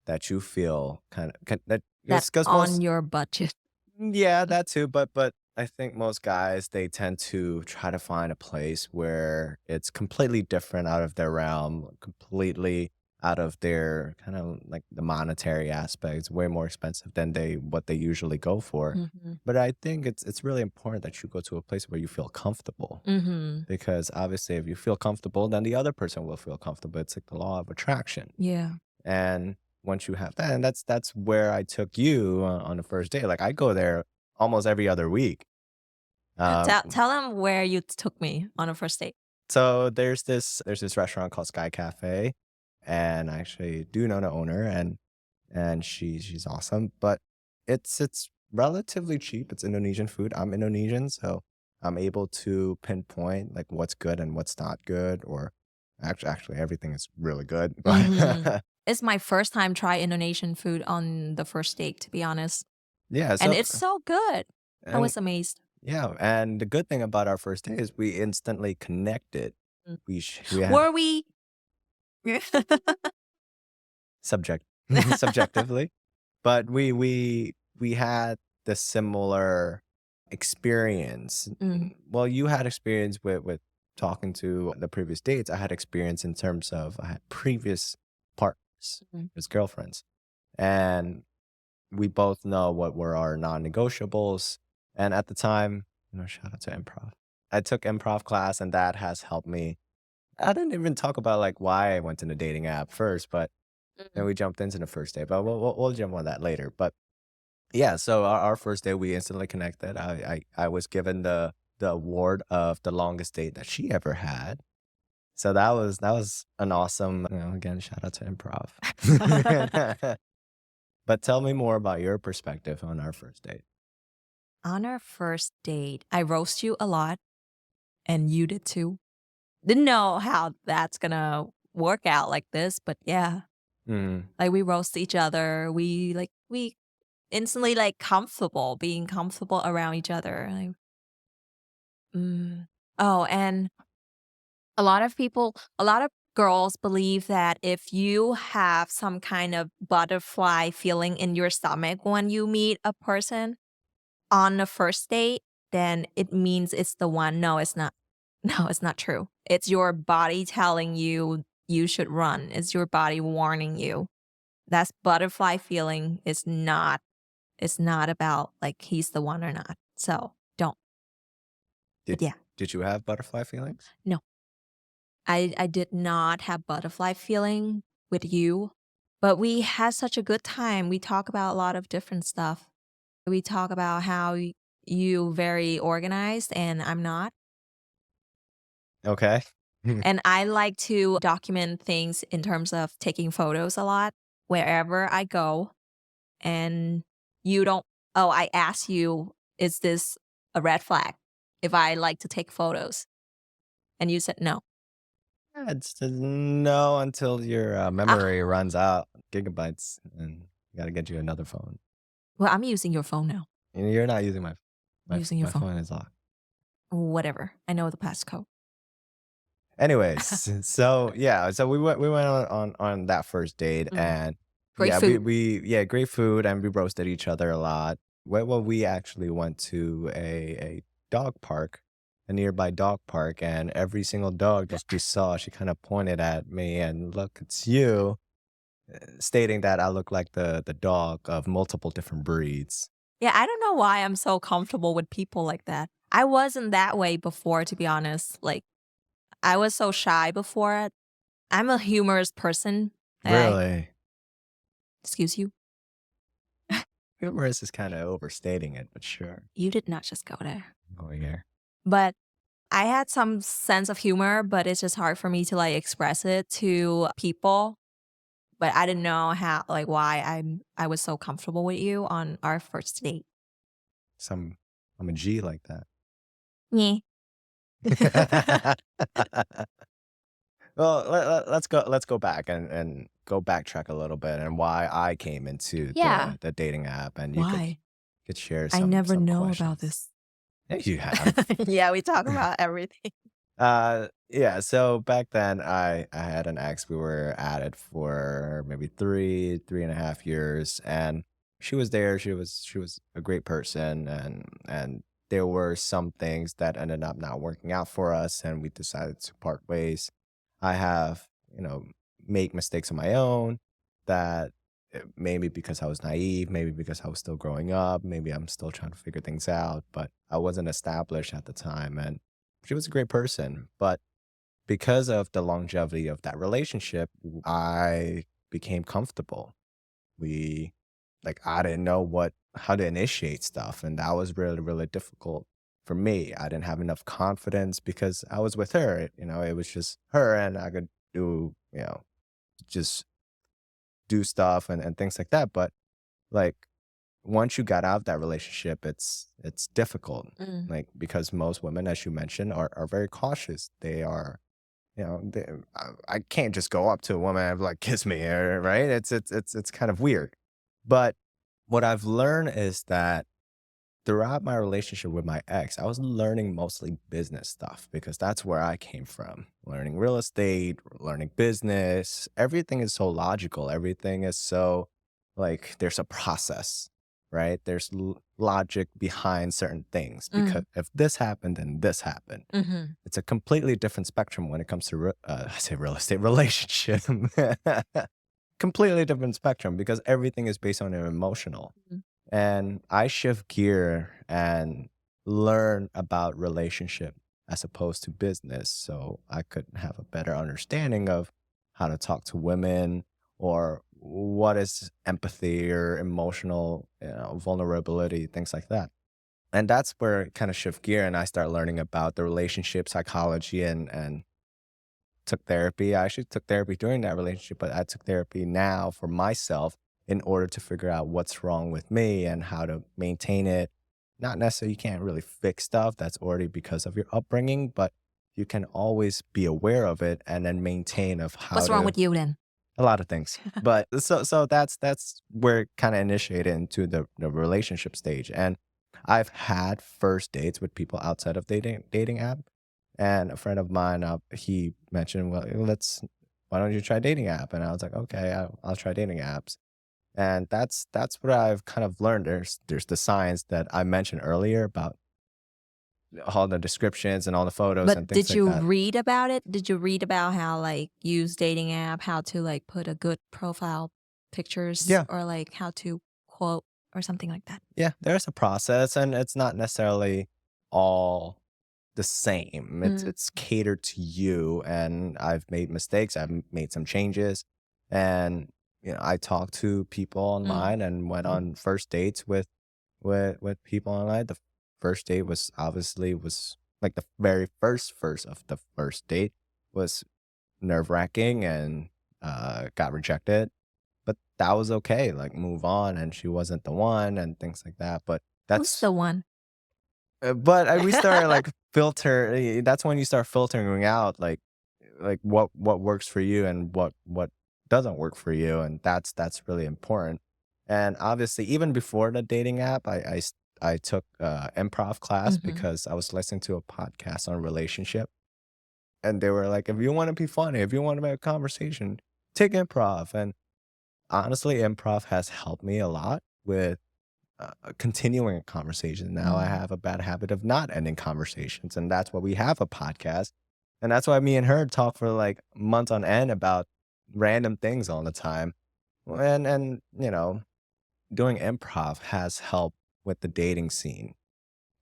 that you feel that That's because on most. your budget. Yeah, that too, but I think most guys, they tend to try to find a place where it's completely different out of their realm, completely out of their kind of like the monetary aspects, way more expensive than what they usually go for. Mhm. But I think it's really important that you go to a place where you feel comfortable. Mhm. Because obviously if you feel comfortable, then the other person will feel comfortable. It's like the law of attraction. Yeah. And once you have that, and that's where I took you on the first date. Like I go there almost every other week. Um, Tell him where you took me on a first date. so there's this restaurant called Sky Cafe, and I actually do know the owner, and she's awesome. But it's relatively cheap. It's Indonesian food. I'm Indonesian, so I'm able to pinpoint like what's good and what's not good, or actually everything is really good. Mhm. But It's my first time try Indonesian food on the first date, to be honest, yeah, and so it's so good. I and was amazed. yeah, and the good thing about our first day is we instantly connected. Mm. We had Were we subject subjectively, but we had the similar experience. Mm, Well, you had experience with talking to the previous dates. I had experience in terms of I had previous partners, mm. his girlfriends, and we both know what were our non-negotiables. And at the time, shout out to improv. I took improv class, and that has helped me. I didn't even talk about like why I went in the dating app first, but then Mm. we jumped into the first day. But we'll jump on that later. But yeah, so our first day we instantly connected. I was given the award of the longest date that she ever had. So that was an awesome. Again, shout out to improv. But tell me more about your perspective on our first date. On our first date, I roast you a lot, and you did too. Didn't know how that's gonna work out like this, but yeah, Mm. like we roast each other. We instantly like comfortable, being comfortable around each other. Like, mm. Oh, and a lot of girls believe that if you have some kind of butterfly feeling in your stomach when you meet a person on the first date, then it means it's the one. No, it's not. No, it's not true. It's your body telling you you should run. It's your body warning you. That butterfly feeling is not, it's not about like he's the one or not. So don't. But Did yeah, did you have butterfly feelings? no. I did not have butterfly feeling with you, but we had such a good time. We talk about a lot of different stuff. We talk about how you very organized and I'm not. Okay. And I like to document things in terms of taking photos a lot wherever I go. And you don't, oh, I asked you, is this a red flag if I like to take photos? And you said no. It's no until your Ah, memory runs out, gigabytes, and you gotta get you another phone. well, I'm using your phone now. And you're not using I'm using your my phone. phone is locked. Whatever. I know the passcode. Anyways, so yeah, so we went on that first date, Mm. and Great yeah, food. we yeah, great food, and we roasted each other a lot. Well, we actually went to a dog park, a nearby dog park, and every single dog that she saw, she kind of pointed at me and, look, it's you, stating that I look like the dog of multiple different breeds. Yeah, I don't know why I'm so comfortable with people like that. I wasn't that way before, to be honest. Like, I was so shy before. I'm a humorous person. I, Really, excuse you. humorous is kind of overstating it, but sure. You did not just go there. Over here. But I had some sense of humor, but it's just hard for me to like express it to people. But I didn't know how, like, why I was so comfortable with you on our first date. Some I'm a G like that. Yeah. Well, let's go back and go backtrack a little bit and why I came into Yeah. the dating app, and you Why? could share I never some know about questions. this. Yeah, you have. Yeah, we talk about everything. Yeah, so back then I had an ex. We were at it for maybe 3.5 years, and she was there. She was a great person, and there were some things that ended up not working out for us, and we decided to part ways. I have, you know, make mistakes of my own that maybe because I was naive, maybe because I was still growing up, maybe I'm still trying to figure things out, but I wasn't established at the time, and she was a great person, but because of the longevity of that relationship, I became comfortable. We I didn't know what how to initiate stuff, and that was really, really difficult for me. I didn't have enough confidence because I was with her. It was just her, and I could do, just do stuff and things like that. But like once you got out of that relationship, it's difficult. Mm. Like because most women, as you mentioned, are very cautious. They are, I can't just go up to a woman and be like, kiss me, right? It's kind of weird. But what I've learned is that throughout my relationship with my ex, I was learning mostly business stuff because that's where I came from. Learning real estate, learning business. Everything is so logical. Everything is so there's a process, right? There's logic behind certain things because Mm. if this happened, then this happened. Mhm. It's a completely different spectrum when it comes to I say real estate relationship. Completely different spectrum because everything is based on an emotional. Mhm. And I shift gear and learn about relationship as opposed to business so I could have a better understanding of how to talk to women or what is empathy or emotional, vulnerability, things like that. And that's where it kind of shift gear and I start learning about the relationship psychology and took therapy. I actually took therapy during that relationship, but I took therapy now for myself in order to figure out what's wrong with me and how to maintain it. Not necessarily, you can't really fix stuff that's already because of your upbringing, but you can always be aware of it and then maintain of how What's wrong to with you then? a lot of things. But so that's where it kind of initiated into the relationship stage. And I've had first dates with people outside of dating app. And a friend of mine, he mentioned, well, why don't you try dating app? And I was like, okay, I'll try dating apps. And that's what I've kind of learned. There's the science that I mentioned earlier about all the descriptions and all the photos and But things did like you that. read about it? Did you read about how like use dating app, how to like put a good profile pictures Yeah, or like how to quote or something like that? yeah, there's a process, and it's not necessarily all the same. Mm, It's catered to you, and I've made mistakes. I've made some changes, and I talked to people mm, online and went on first dates with people online. The first date was like the very first of the first date was nerve-wracking and, got rejected, but that was okay, like, move on, and she wasn't the one and things like that, but who's that's the one? but I we started, like, that's when you start filtering out, like, what works for you and what doesn't work for you, and that's really important, and, obviously, even before the dating app, I took, improv class Hmm. because I was listening to a podcast on relationship. And they were like, if you want to be funny, if you want to make a conversation, take improv. And honestly, improv has helped me a lot with continuing a conversation. Now I Mm. have a bad habit of not ending conversations. And that's why we have a podcast. And that's why me and her talk for like months on end about random things all the time. And doing improv has helped with the dating scene.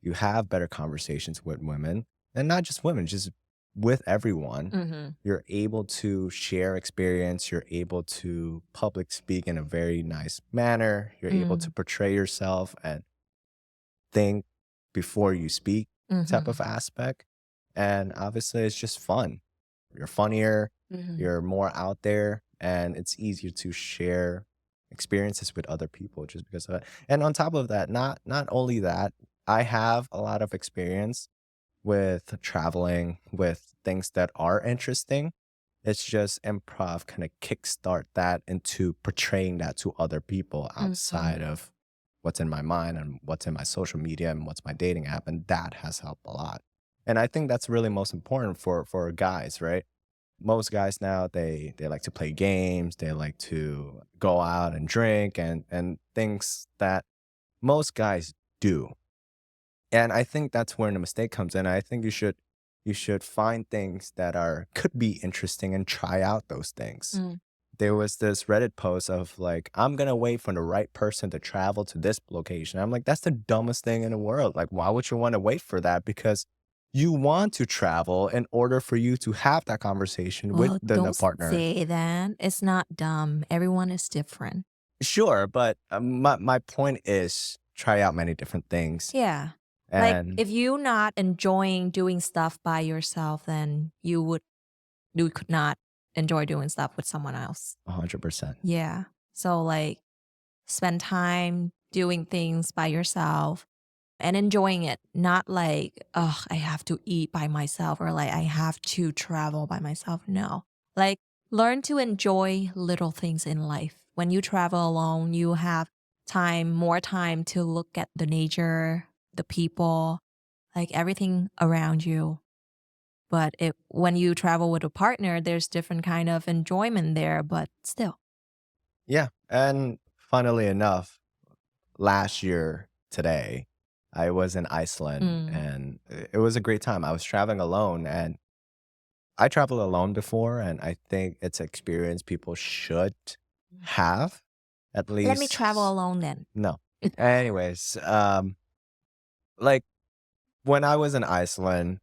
You have better conversations with women, and not just women, just with everyone. Hmm. You're able to share experience. You're able to public speak in a very nice manner. You're able to Mm. portray yourself and think before you speak type Hmm. of aspect. And obviously, it's just fun. You're funnier, Hmm. you're more out there, and it's easier to share experiences with other people just because of that. And on top of that, not only that, I have a lot of experience with traveling, with things that are interesting. It's just improv kind of kickstart that into portraying that to other people Hmm. outside of what's in my mind and what's in my social media and what's my dating app. And that has helped a lot. And I think that's really most important for guys, right? Most guys now they like to play games, they like to go out and drink and things that most guys do. And I think that's where the mistake comes in. I think you should find things that are could be interesting and try out those things. Mm. There was this Reddit post of like, I'm gonna wait for the right person to travel to this location. I'm like, that's the dumbest thing in the world. Like, why would you want to wait for that? Because you want to travel in order for you to have that conversation with Well, the don't partner. say that. It's not dumb. Everyone is different. Sure, but my point is try out many different things. Yeah. Like And if you're not enjoying doing stuff by yourself, then you could not enjoy doing stuff with someone else. 100%. Yeah. So like spend time doing things by yourself and enjoying it. Not like, oh, I have to eat by myself or like I have to travel by myself. No. Like learn to enjoy little things in life. When you travel alone, you have more time to look at the nature, the people, like everything around you. But when you travel with a partner, there's different kind of enjoyment there, but still. Yeah, and funnily enough, last year today, I was in Iceland Mm. and it was a great time. I was traveling alone and I traveled alone before and I think it's an experience people should have at Let me travel least. alone then. No. Anyways, like when I was in Iceland,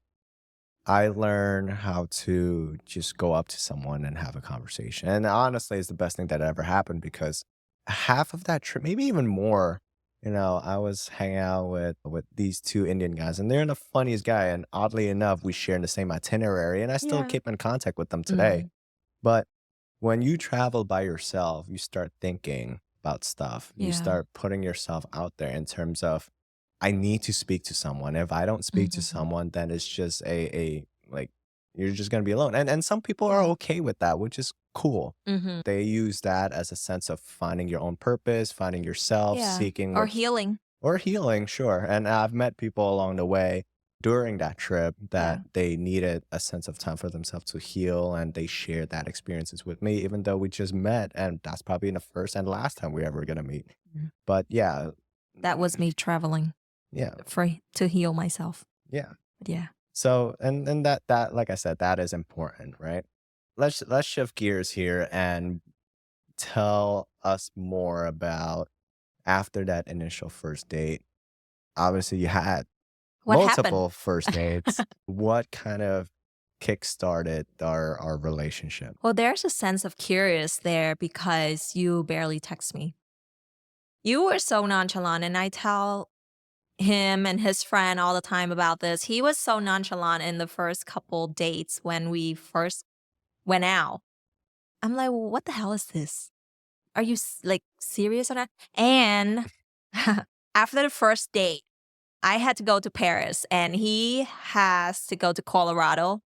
I learned how to just go up to someone and have a conversation. And honestly, it's the best thing that ever happened because half of that trip, maybe even more, I was hanging out with these two Indian guys, and they're the funniest guy. And oddly enough, we share in the same itinerary, and I still Yeah. keep in contact with them today. Mm. But when you travel by yourself, you start thinking. about stuff. You Yeah. start putting yourself out there in terms of, I need to speak to someone. If I don't speak to Mhm. someone, then it's just a like you're just gonna be alone. And some people are Yeah. okay with that, which is cool. Mhm. They use that as a sense of finding your own purpose, finding yourself, Yeah. seeking Or what's healing. or healing, sure. And I've met people along the way during that trip that Yeah. they needed a sense of time for themselves to heal, and they shared that experiences with me, even though we just met, and that's probably the first and last time we're ever gonna meet. Mm. But yeah, That was me traveling yeah, for to heal myself. yeah. But yeah. So and that like I said, that is important, right? Let's shift gears here and tell us more about after that initial first date. Obviously, you had What happened? multiple first dates. What kind of kickstarted our relationship? Well, there's a sense of curious there because you barely text me. You were so nonchalant, and I tell him and his friend all the time about this. He was so nonchalant in the first couple dates when we first went out. I'm like, "Well, what the hell is this? Are you like serious or not?" And after the first date, I had to go to Paris and he has to go to Colorado.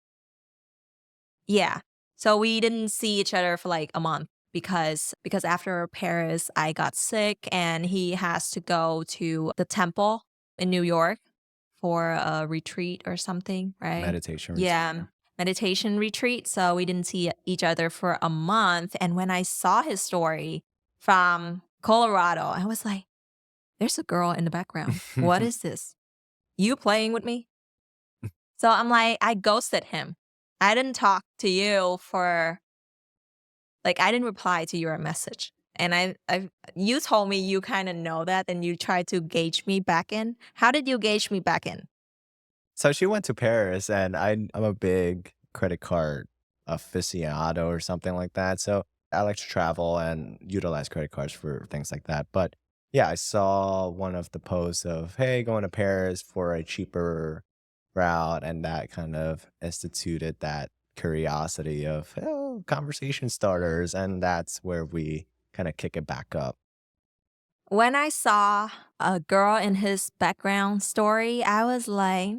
Yeah. So we didn't see each other for like a month because after Paris I got sick and he has to go to the temple in New York for a retreat or something, right? Meditation retreat. Yeah, meditation retreat. So we didn't see each other for a month and when I saw his story from Colorado, I was like, there's a girl in the background. What is this? You playing with me? So I'm like, I ghosted him. I didn't talk to you for like I didn't reply to your message. And I you told me you kind of know that and you tried to gauge me back in. How did you gauge me back in? So she went to Paris, and I'm a big credit card aficionado or something like that. So I like to travel and utilize credit cards for things like that. But yeah, I saw one of the posts of, hey, going to Paris for a cheaper route. And that kind of instituted that curiosity of, oh, conversation starters. And that's where we kind of kick it back up. When I saw a girl in his background story, I was like,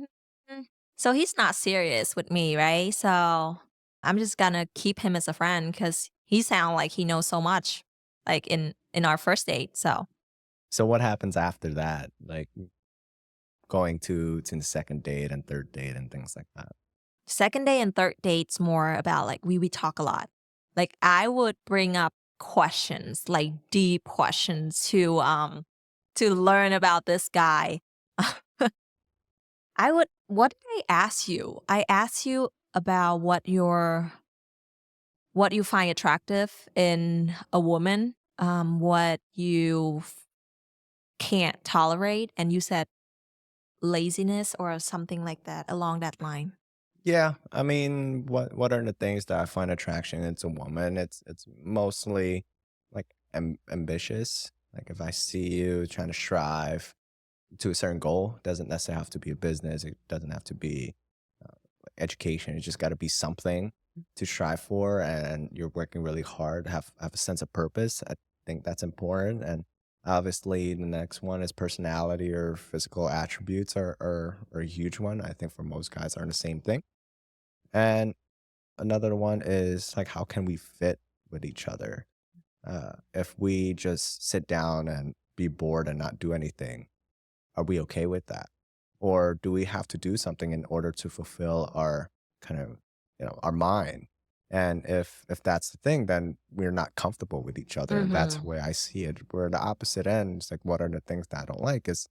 "Mm, so he's not serious with me, right? So I'm just gonna keep him as a friend because he sounds like he knows so much, like in our first date. So So what happens after that? Like going to the second date and third date and things like that. second day and third dates more about like we talk a lot. Like I would bring up questions, like deep questions to learn about this guy. I would what did I ask you? I asked you about what you find attractive in a woman, what you can't tolerate, and you said laziness or something like that along that line. Yeah, I mean, what are the things that I find attraction in a woman? It's mostly like ambitious. Like if I see you trying to strive to a certain goal, it doesn't necessarily have to be a business. It doesn't have to be education. It just got to be something to strive for, and you're working really hard. Have a sense of purpose. I think that's important. And obviously, the next one is personality or physical attributes are a huge one. I think for most guys are the same thing. And another one is like, how can we fit with each other? If we just sit down and be bored and not do anything, are we okay with that? Or do we have to do something in order to fulfill our kind of, our mind? And if that's the thing, then we're not comfortable with each other. And that's the Mhm. way I see it. We're the opposite ends. Like, what are the things that I don't like is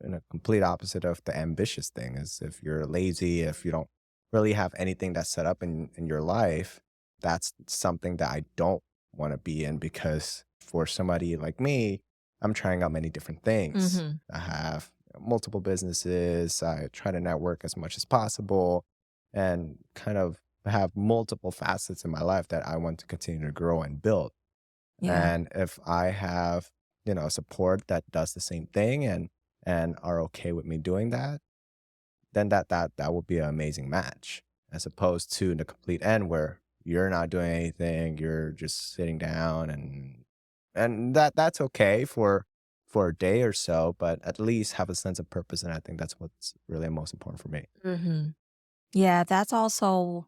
in a complete opposite of the ambitious thing. Is if you're lazy, if you don't really have anything that's set up in your life, that's something that I don't want to be in, because for somebody like me, I'm trying out many different things. Mhm. I have multiple businesses. I try to network as much as possible and kind of have multiple facets in my life that I want to continue to grow and build. Yeah. And if I have, support that does the same thing and are okay with me doing that, then that would be an amazing match, as opposed to the complete end where you're not doing anything, you're just sitting down and And that's okay for a day or so, but at least have a sense of purpose, and I think that's what's really most important for me. Hmm. Yeah, that's also,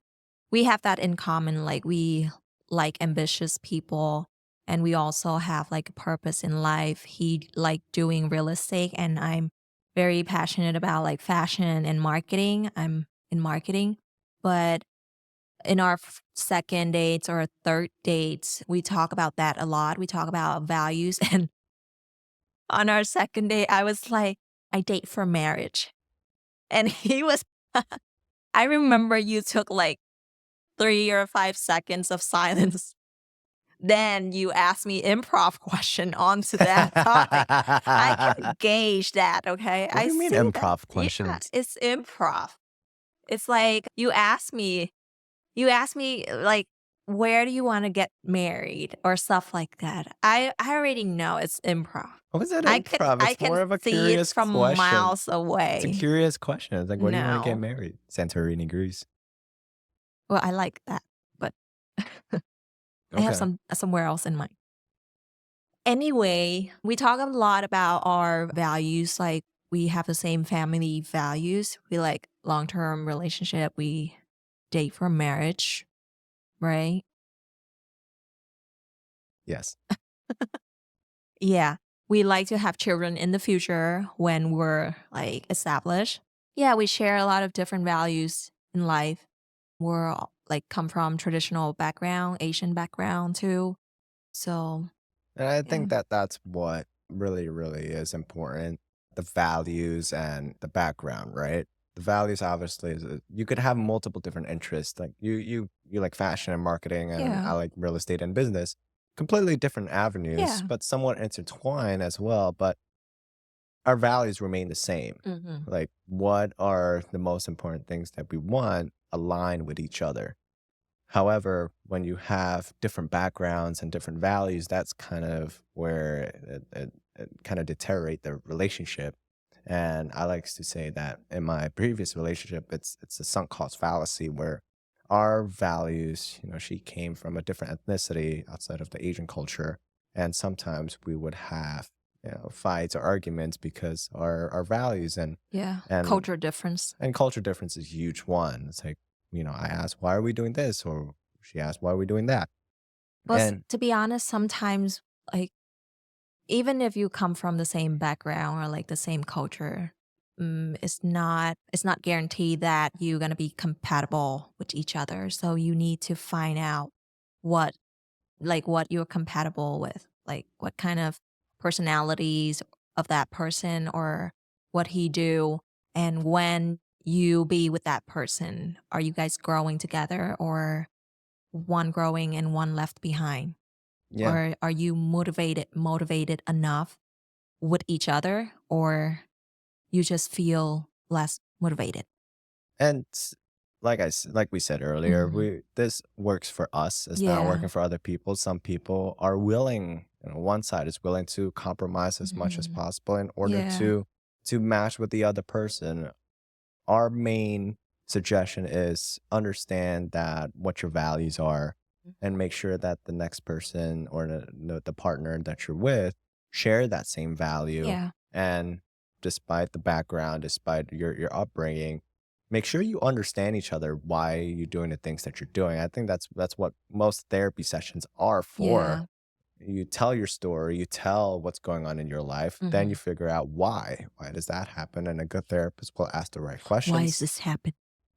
we have that in common. Like, we like ambitious people, and we also have like a purpose in life. He like doing real estate, and I'm very passionate about like fashion and marketing. I'm in marketing, but in our second dates or third dates, we talk about that a lot. We talk about values. And on our second date, I was like, I date for marriage. And he was, I remember you took like 3 or 5 seconds of silence. Then you asked me improv question onto that topic. I can gauge that, okay? What I do you mean see that. improv Yeah, questions? it's improv. It's like you ask me like, where do you want to get married or stuff like that. I already know it's improv. What is that I could improv? I It's can more of a see it curious from question. miles It's a away. curious question. It's like, where do you want to get No. married? Santorini, Greece. Well, I like that, but I have Okay. somewhere else in mind. Anyway, we talk a lot about our values. Like, we have the same family values. We like long-term relationship. We date for marriage, right? Yes. Yeah. We like to have children in the future when we're like established. Yeah, we share a lot of different values in life. We're like come from traditional background, Asian background too. So, And I yeah. think that that's what really, really is important. The values and the background, right? The values obviously is you could have multiple different interests. Like you like fashion and marketing, and I Yeah. like real estate and business. Completely different avenues, Yeah. but somewhat intertwined as well. But our values remain the same. Mhm. Like, what are the most important things that we want align with each other? However, when you have different backgrounds and different values, that's kind of where it kind of deteriorate the relationship. And I like to say that in my previous relationship, it's a sunk cost fallacy where our values, she came from a different ethnicity outside of the Asian culture, and sometimes we would have fights or arguments because our values Yeah. and Culture difference. and culture difference is a huge one. It's like, I asked, why are we doing this? Or she asked, why are we doing that? Well, And to be honest, sometimes like even if you come from the same background or like the same culture, it's not guaranteed that you're gonna be compatible with each other. So you need to find out what what you're compatible with, like what kind of personalities of that person or what he do, and when you be with that person, are you guys growing together or one growing and one left behind? yeah, Or are you motivated enough with each other, or you just feel less motivated? and like we said earlier, Mhm. we this works for us. It's not Yeah. working for other people. Some people are willing, one side is willing to compromise as much as Mhm. possible in order Yeah. to match with the other person. Our main suggestion is understand that what your values are and make sure that the next person or the partner that you're with share that same value. Yeah. And despite the background, despite your upbringing, make sure you understand each other, why you're doing the things that you're doing. I think that's what most therapy sessions are for. Yeah. You tell your story, you tell what's going on in your life, then you Mhm. figure out why. Why does that happen? And a good therapist will ask the right Why is questions. this happen?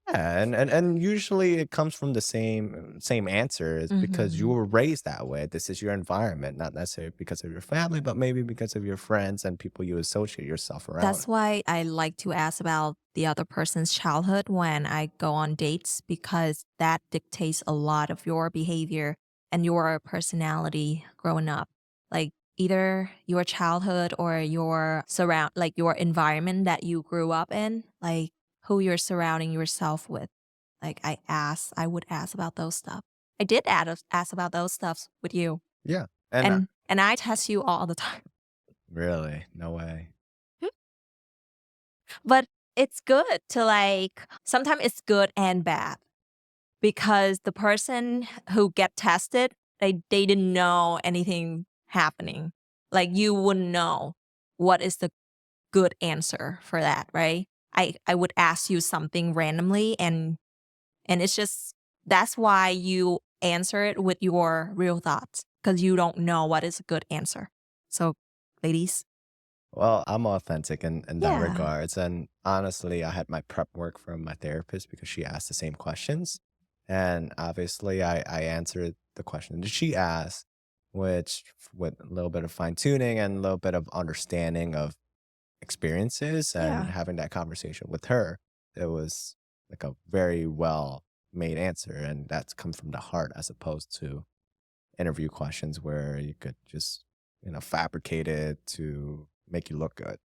Yeah, and usually it comes from the same answer is because you Mhm. were raised that way. This is your environment, not necessarily because of your family, but maybe because of your friends and people you associate yourself around. That's why I like to ask about the other person's childhood when I go on dates, because that dictates a lot of your behavior and your personality growing up. Like, either your childhood or your your environment that you grew up in, like who you're surrounding yourself with. Like, I would ask about those stuff. I did ask about those stuffs with you, Yeah. And and I test you all the time. really, no way. But it's good to like, sometimes it's good and bad, because the person who get tested, they didn't know anything happening. Like you wouldn't know what is the good answer for that, right? I would ask you something randomly and it's just that's why you answer it with your real thoughts because you don't know what is a good answer. So, ladies, Well, I'm authentic in that yeah, regards. And honestly, I had my prep work from my therapist because she asked the same questions. And obviously, I answered the question that she asked, which with a little bit of fine tuning and a little bit of understanding of experiences and yeah. having that conversation with her, it was like a very well made answer. And that's come from the heart as opposed to interview questions where you could just, fabricate it to make you look good.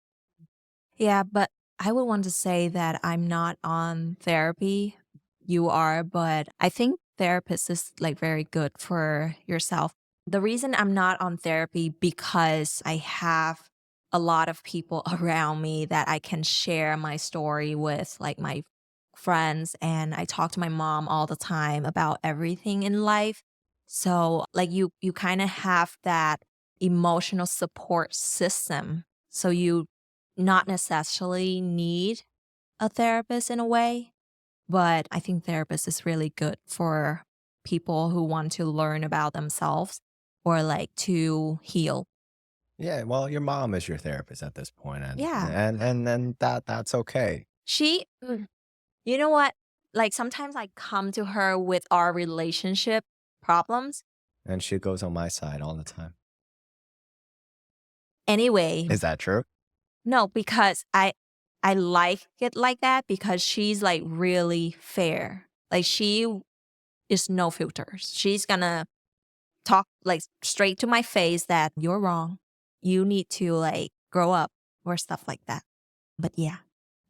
Yeah, but I would want to say that I'm not on therapy. You are, but I think therapist is like very good for yourself. The reason I'm not on therapy because I have a lot of people around me that I can share my story with, like my friends, and I talk to my mom all the time about everything in life. So, like you kind of have that emotional support system. So you not necessarily need a therapist in a way, but I think therapist is really good for people who want to learn about themselves or like to heal. Yeah, well, your mom is your therapist at this point, and Yeah. that's okay. She, you know what? Like sometimes I come to her with our relationship problems. And she goes on my side all the time. Anyway, Is that true? no, because I like it like that because she's like really fair. Like she is no filters. She's gonna talk like straight to my face that you're wrong. You need to like grow up or stuff like that. But yeah.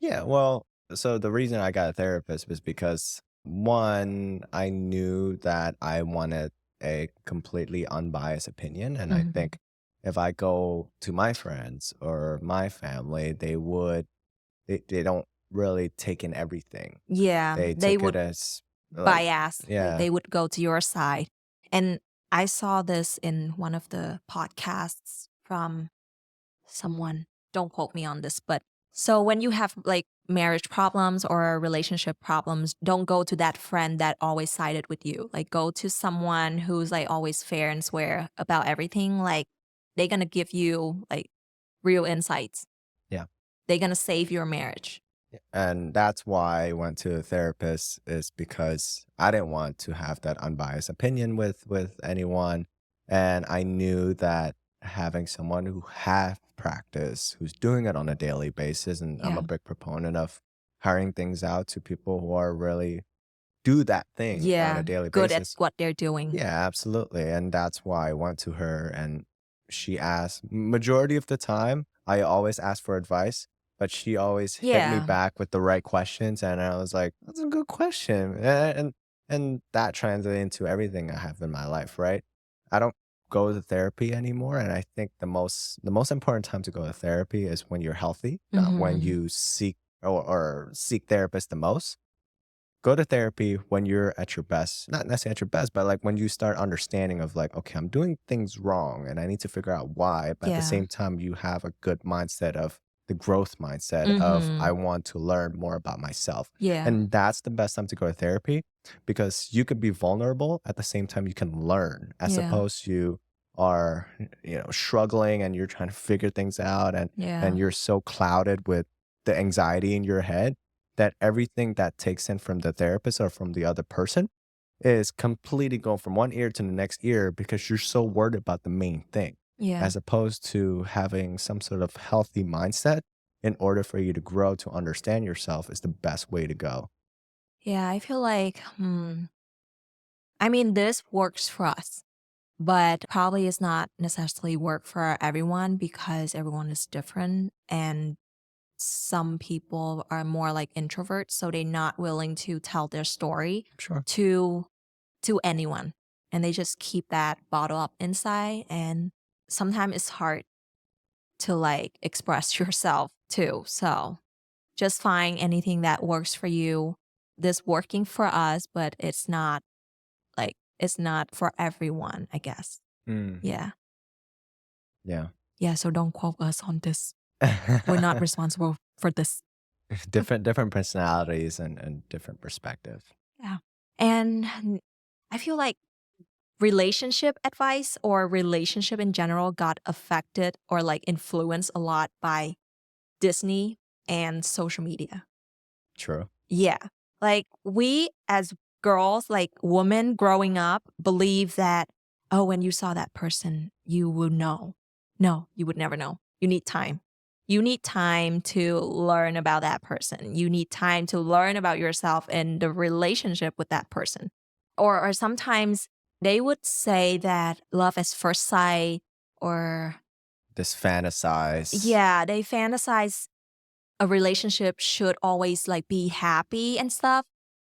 Yeah, well, so the reason I got a therapist was because one, I knew that I wanted a completely unbiased opinion. And I Mhm. think if I go to my friends or my family, they don't really take in everything. Yeah, They they took it would as like, bias, like yeah, they would go to your side. And I saw this in one of the podcasts from someone. Don't quote me on this, but so when you have like marriage problems or relationship problems, don't go to that friend that always sided with you. Like go to someone who's like always fair and swear about everything. Like they're gonna give you like real insights. yeah. They're gonna save your marriage. And that's why I went to a therapist is because I didn't want to have that unbiased opinion with anyone. And I knew that having someone who have practice, who's doing it on a daily basis, and I'm a Yeah. big proponent of hiring things out to people who are really do that thing on a Yeah. daily Good at basis. what they're doing. Yeah, absolutely. And that's why I went to her and she asked majority of the time, I always ask for advice, but she always hit me Yeah. back with the right questions. And I was like, that's a good question. And that translated into everything I have in my life, right? I don't go to therapy anymore. And I think the most important time to go to therapy is when you're healthy, not when Hmm. you seek or seek therapists the most. Go to therapy when you're at your best, not necessarily at your best, but like when you start understanding of like, okay, I'm doing things wrong and I need to figure out why. But at the Yeah. same time, you have a good mindset of the growth mindset of Hmm. I want to learn more about myself. Yeah. And that's the best time to go to therapy because you could be vulnerable at the same time you can learn as Yeah. opposed you are, struggling and you're trying to figure things out and Yeah. you're so clouded with the anxiety in your head that everything that takes in from the therapist or from the other person is completely going from one ear to the next ear because you're so worried about the main thing, Yeah. as opposed to having some sort of healthy mindset in order for you to grow to understand yourself is the best way to go. Yeah. I feel like, I mean, this works for us, but probably is not necessarily work for everyone because everyone is different and some people are more like introverts, so they're not willing to tell their story Sure. to anyone, and they just keep that bottle up inside. And sometimes it's hard to like express yourself too. So just find anything that works for you. This working for us, but it's not like it's not for everyone, I guess. Mm. Yeah. Yeah. Yeah, so don't quote us on this. We're not responsible for this. Different personalities and different perspective. Yeah. And I feel like relationship advice or relationship in general got affected or like influenced a lot by Disney and social media. True. Yeah. Like we as girls, like women growing up, believe that, oh, when you saw that person, you would know. No, you would never know. You need time. You need time to learn about that person. You need time to learn about yourself and the relationship with that person. Or sometimes they would say that love at first sight, or This fantasize. yeah, they fantasize a relationship should always like be happy and stuff.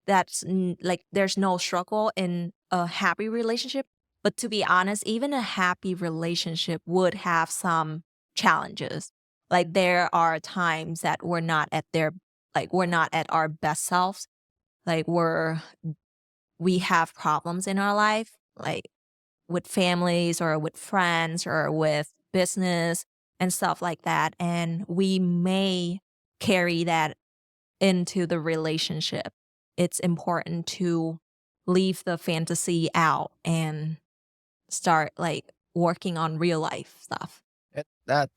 Like there's no struggle in a happy relationship. But to be honest, even a happy relationship would have some challenges. Like there are times that we're not at our best selves. Like we have problems in our life, like with families or with friends or with business and stuff like that. And we may carry that into the relationship. It's important to leave the fantasy out and start like working on real life stuff.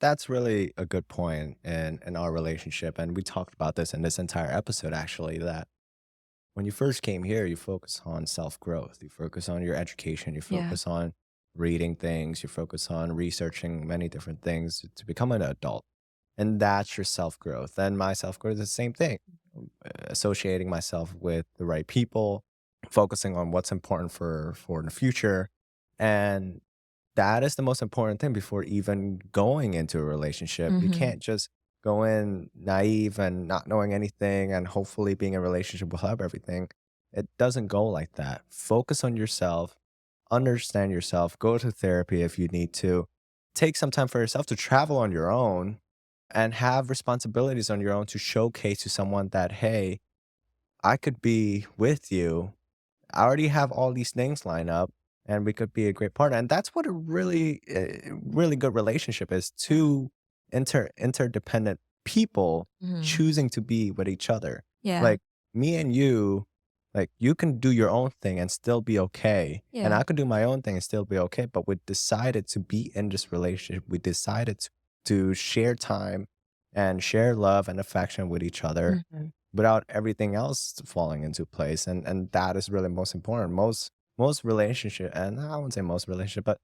That's really a good point in our relationship. And we talked about this in this entire episode, actually, that when you first came here, you focus on self growth, you focus on your education, you Yeah. focus on reading things, you focus on researching many different things to become an adult. And that's your self growth. And my self growth is the same thing, associating myself with the right people, focusing on what's important for the future. And that is the most important thing before even going into a relationship. You Hmm. can't just go in naive and not knowing anything and hopefully being in a relationship will help everything. It doesn't go like that. Focus on yourself, understand yourself, go to therapy if you need to. Take some time for yourself to travel on your own and have responsibilities on your own to showcase to someone that, hey, I could be with you. I already have all these things lined up and we could be a great partner. And that's what a really good relationship is, two interdependent people Hmm. choosing to be with each other. Yeah. Like me and you, like you can do your own thing and still be okay. And Yeah. I could do my own thing and still be okay. But we decided to be in this relationship. We decided to share time and share love and affection with each other Hmm. without everything else falling into place. And that is really most important. Most relationship, and I wouldn't say most relationship, but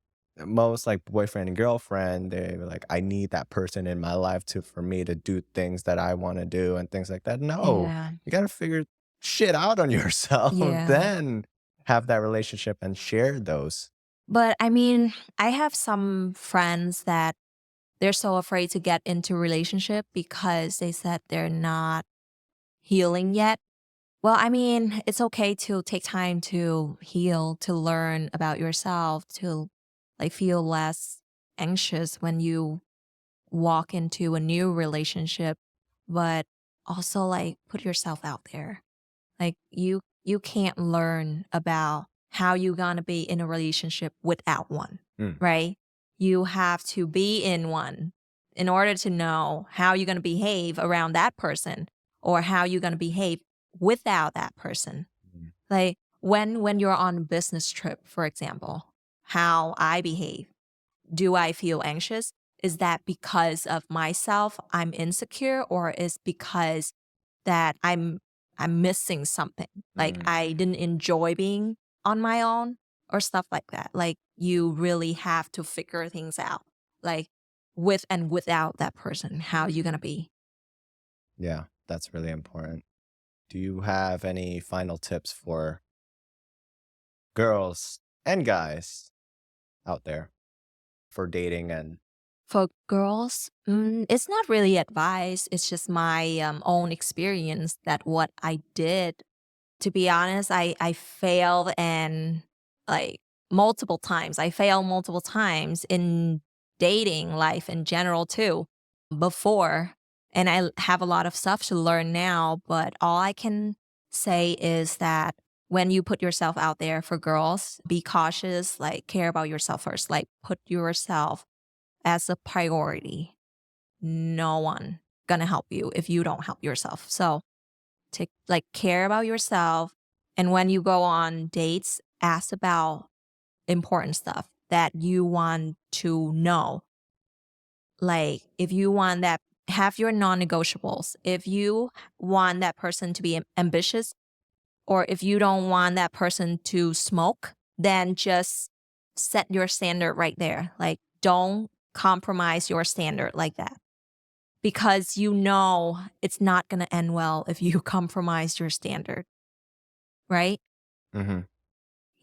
most like boyfriend and girlfriend, they were like, I need that person in my life to for me to do things that I want to do and things like that. No, Yeah. you gotta figure shit out on yourself, Yeah. then have that relationship and share those. But I mean, I have some friends that they're so afraid to get into relationship because they said they're not healing yet. Well, I mean, it's okay to take time to heal, to learn about yourself, to like feel less anxious when you walk into a new relationship, but also like put yourself out there. Like you can't learn about how you gonna be in a relationship without one, Mm, right? You have to be in one in order to know how you're gonna behave around that person or how you're gonna behave without that person. mm, Like when you're on a business trip, for example, how I behave. Do I feel anxious? Is that because of myself I'm insecure, or is because that I'm missing something? Like mm. I didn't enjoy being on my own or stuff like that. Like you really have to figure things out. Like with and without that person, how you gonna be? Yeah, that's really important. Do you have any final tips for girls and guys out there for dating and For girls, it's not really advice. It's just my own experience that what I did. To be honest, I failed and like multiple times. I failed multiple times in dating life in general too before. And I have a lot of stuff to learn now, but all I can say is that when you put yourself out there for girls, be cautious, like care about yourself first, like put yourself as a priority. No one gonna help you if you don't help yourself. So to like care about yourself. And when you go on dates, ask about important stuff that you want to know. Like if you want that, have your non-negotiables. If you want that person to be ambitious, or if you don't want that person to smoke, then just set your standard right there. Like don't compromise your standard like that, because you know it's not going to end well if you compromise your standard, right? Mm-hmm.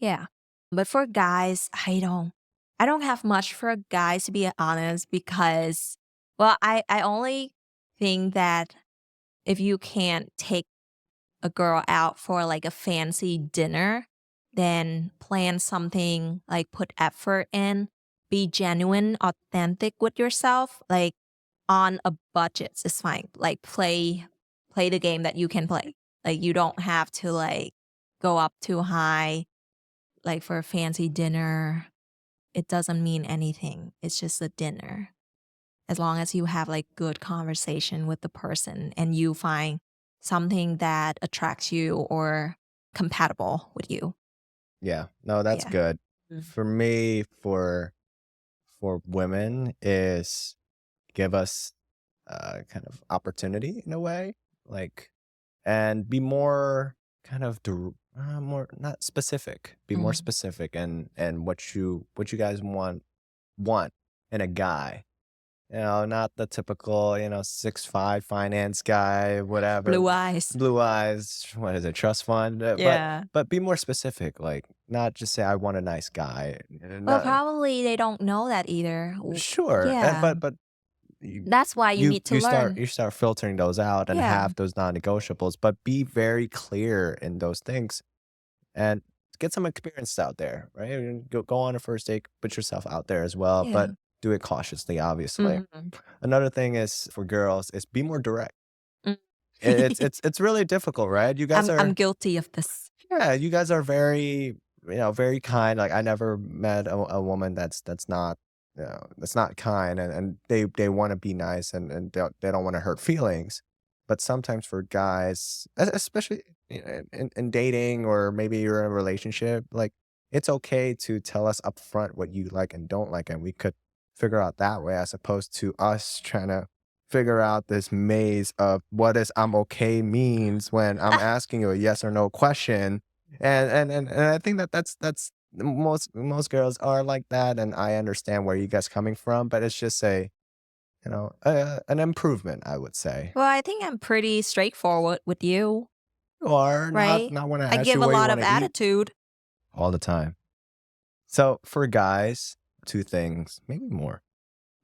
Yeah. But for guys, I don't have much for guys, to be honest, because well, I only think that if you can't take a girl out for like a fancy dinner, then plan something, like put effort in, be genuine, authentic with yourself, like on a budget is fine. Like play the game that you can play. Like you don't have to like go up too high like for a fancy dinner. It doesn't mean anything. It's just a dinner. As long as you have like good conversation with the person and you find something that attracts you or compatible with you. Yeah. No, that's Yeah. good. Mm. For me, for women is give us kind of opportunity in a way, like, and be more kind of more not specific, be more Mhm. specific and what you guys want in a guy. Not the typical, 6'5" finance guy, whatever, Blue eyes. blue eyes, what is it, trust fund? But Yeah. be more specific, like not just say I want a nice guy. Well, Not, probably they don't know that either. sure, and Yeah. but you That's why you you need to you start learn. you start filtering those out and Yeah. have those non-negotiables, but be very clear in those things and get some experience out there, right? And go on a first date, put yourself out there as well, Yeah. but do it cautiously, obviously. Mhm. Another thing is for girls is be more direct. Mm. It's really difficult, right? You guys I'm are guilty of this. Yeah, you guys are very, very kind. Like I never met a woman that's not, that's not kind, and they want to be nice and they don't want to hurt feelings. But sometimes for guys, especially in dating or maybe you're in a relationship, like it's okay to tell us upfront what you like and don't like, and we could figure out that way as opposed to us trying to figure out this maze of what is I'm okay means when I'm asking you a yes or no question. And I think that's most girls are like that, and I understand where you guys coming from, but it's just an improvement, I would say. Well, I think I'm pretty straightforward with you, You are right? not when I I ask give you a where you lot want of to eat attitude. all the time. So for guys, two things, maybe more.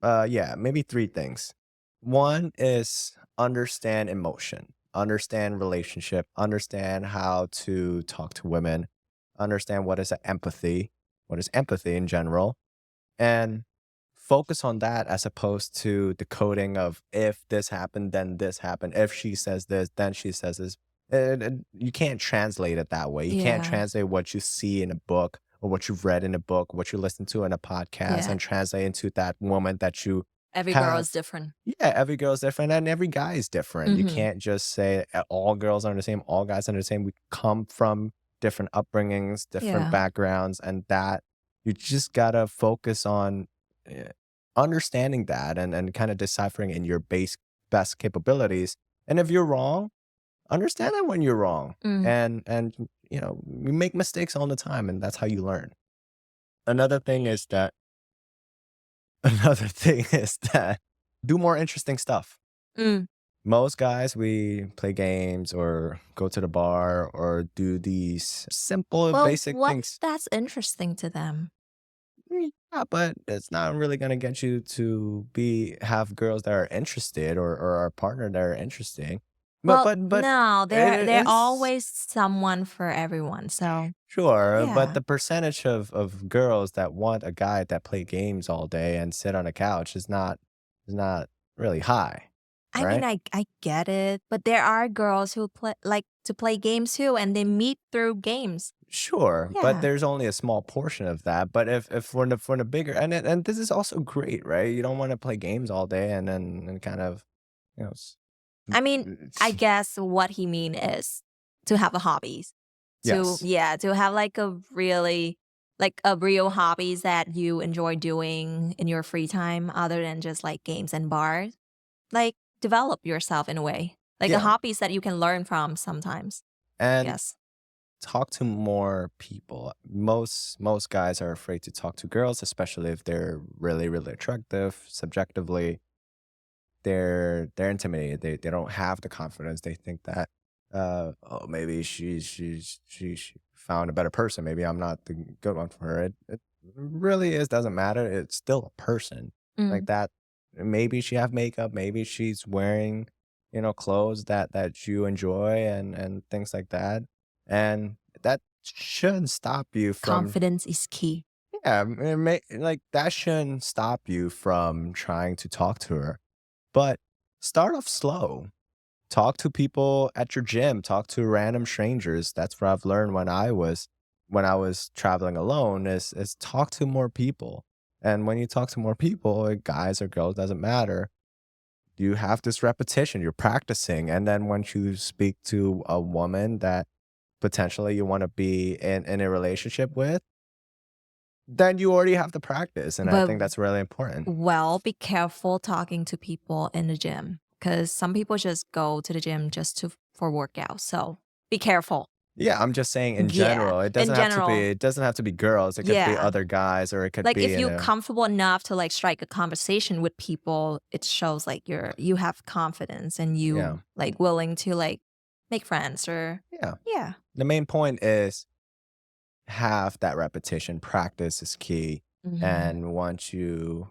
Yeah, maybe three things. One is understand emotion, understand relationship, understand how to talk to women, understand what is empathy in general, and focus on that as opposed to the coding of if this happened, then this happened. If she says this, then she says this. And you can't translate it that way. You can't Yeah. translate what you see in a book or what you've read in a book, what you listen to in a podcast, Yeah. and translate into that woman that you Every girl have. is different. Yeah, every girl's different and every guy is different. You Mhm. can't just say all girls are the same, all guys are the same. We come from different upbringings, different Yeah. backgrounds, and that you just gotta focus on eh, understanding that and kind of deciphering in your best capabilities. And if you're wrong, understand that when you're wrong. Mm. And you make mistakes all the time, and that's how you learn. Another thing is that another thing is that do more interesting stuff. Mm. Most guys, we play games or go to the bar or do these simple, Well, basic what things. that's interesting to them. Yeah, but it's not really gonna get you to have girls that are interested or a partner that are interesting. But Well, but no, it there is always someone for everyone. So, sure, but yeah. the percentage of girls that want a guy that play games all day and sit on a couch is not really high, I mean, right? I get it, but there are girls who play like to play games too, and they meet through games. Sure, but Yeah. there's only a small portion of that. But if for the bigger and this is also great, right? You don't want to play games all day and then and kind of you know s- I mean, I it's- guess what he mean is to have a hobbies. To yes. yeah, to have like a real hobbies that you enjoy doing in your free time other than just like games and bars. Like develop yourself in a way. Like a Yeah. hobbies that you can learn from sometimes. And Yes. talk to more people. Most guys are afraid to talk to girls, especially if they're really attractive. Subjectively, they're intimidated. They don't have the confidence. They think that oh maybe she found a better person. Maybe I'm not the good one for her. It really is doesn't matter. It's still a person like Mm. that. Maybe she have makeup. Maybe she's wearing clothes that you enjoy and things like that. And that shouldn't stop you from Confidence is key. yeah, like that shouldn't stop you from trying to talk to her. But start off slow. Talk to people at your gym, talk to random strangers. That's what I've learned when I was traveling alone is talk to more people. And when you talk to more people, guys or girls, doesn't matter. You have this repetition, you're practicing. And then once you speak to a woman that potentially you want to be in a relationship with, then you already have the practice. And I But think that's really important. well, be careful talking to people in the gym because some people just go to the gym just to for workout. So be careful. Yeah, I'm just saying in Yeah. general. It In doesn't have to be general, it doesn't have to be girls. It could be yeah. other guys or it could Like be if in you're a comfortable enough to like strike a conversation with people, it shows like you have confidence and yeah. you like willing to like make friends or Yeah. yeah. The main point is have that repetition. Practice is key. Mhm. And once you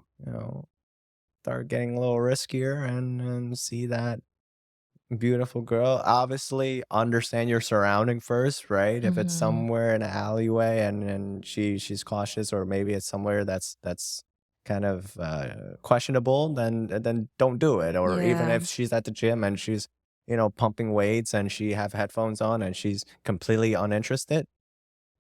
start getting a little riskier and see that beautiful girl, obviously understand your surrounding first, right? If it's Mhm. somewhere in an alleyway and she's cautious, or maybe it's somewhere that's kind of questionable, then don't do it. Or even Yeah. if she's at the gym and she's pumping weights and she have headphones on and she's completely uninterested,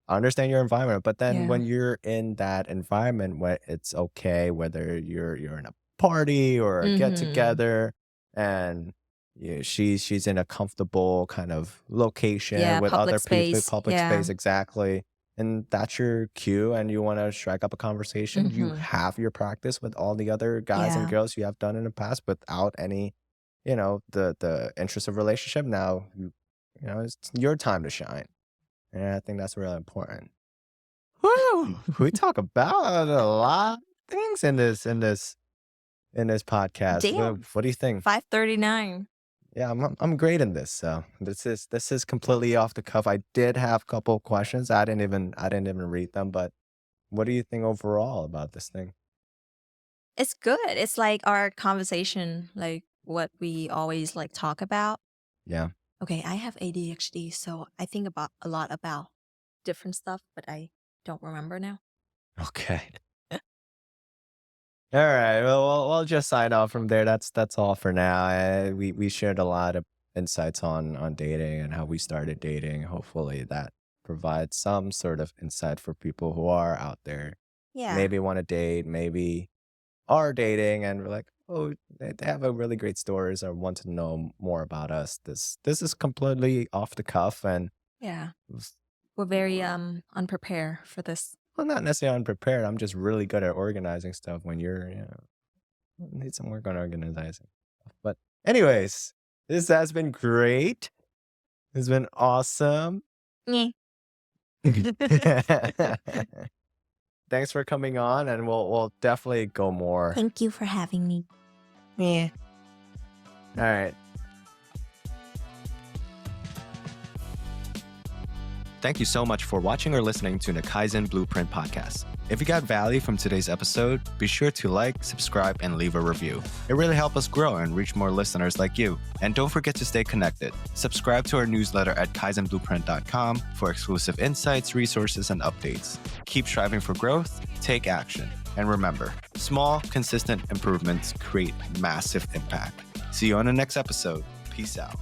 understand your environment. But then Yeah. when you're in that environment where it's okay, whether you're in a party or a get Mhm. together, and she's in a comfortable kind of location Yeah, with other public people, space. public Yeah. space, exactly. And that's your cue, and you want to strike up a conversation. You Mhm. have your practice with all the other guys and Yeah. girls you have done in the past without any, the interest of relationship. Now it's your time to shine. And I think that's really important. Woo! We talk about a lot of things in this podcast. What, Damn. what do you think? 5:39. Yeah, I'm great in this. So this is completely off the cuff. I did have a couple of questions. I didn't even read them, but what do you think overall about this thing? It's good. It's like our conversation, like what we always like talk about. Yeah. Okay, I have ADHD, so I think about a lot about different stuff, but I don't remember now. Okay. All right. Well, we'll just sign off from there. That's all for now. We shared a lot of insights on dating and how we started dating. Hopefully that provides some sort of insight for people who are out there, Yeah. maybe want to date, maybe are dating, and we're like, oh, they have a really great stories or want to know more about us. This is completely off the cuff and Yeah. was- We're very unprepared for this. well, not necessarily unprepared. I'm just really good at organizing stuff when you're, need some work on organizing. But anyways, this has been great. It's been awesome. Nyeh. Thanks for coming on, and we'll definitely go more. Thank you for having me. Yeah. All right. Thank you so much for watching or listening to the Kaizen Blueprint podcast. If you got value from today's episode, be sure to like, subscribe, and leave a review. It really helps us grow and reach more listeners like you. And don't forget to stay connected. Subscribe to our newsletter at kaizenblueprint.com for exclusive insights, resources, and updates. Keep striving for growth, take action. And remember, small, consistent improvements create massive impact. See you on the next episode. Peace out.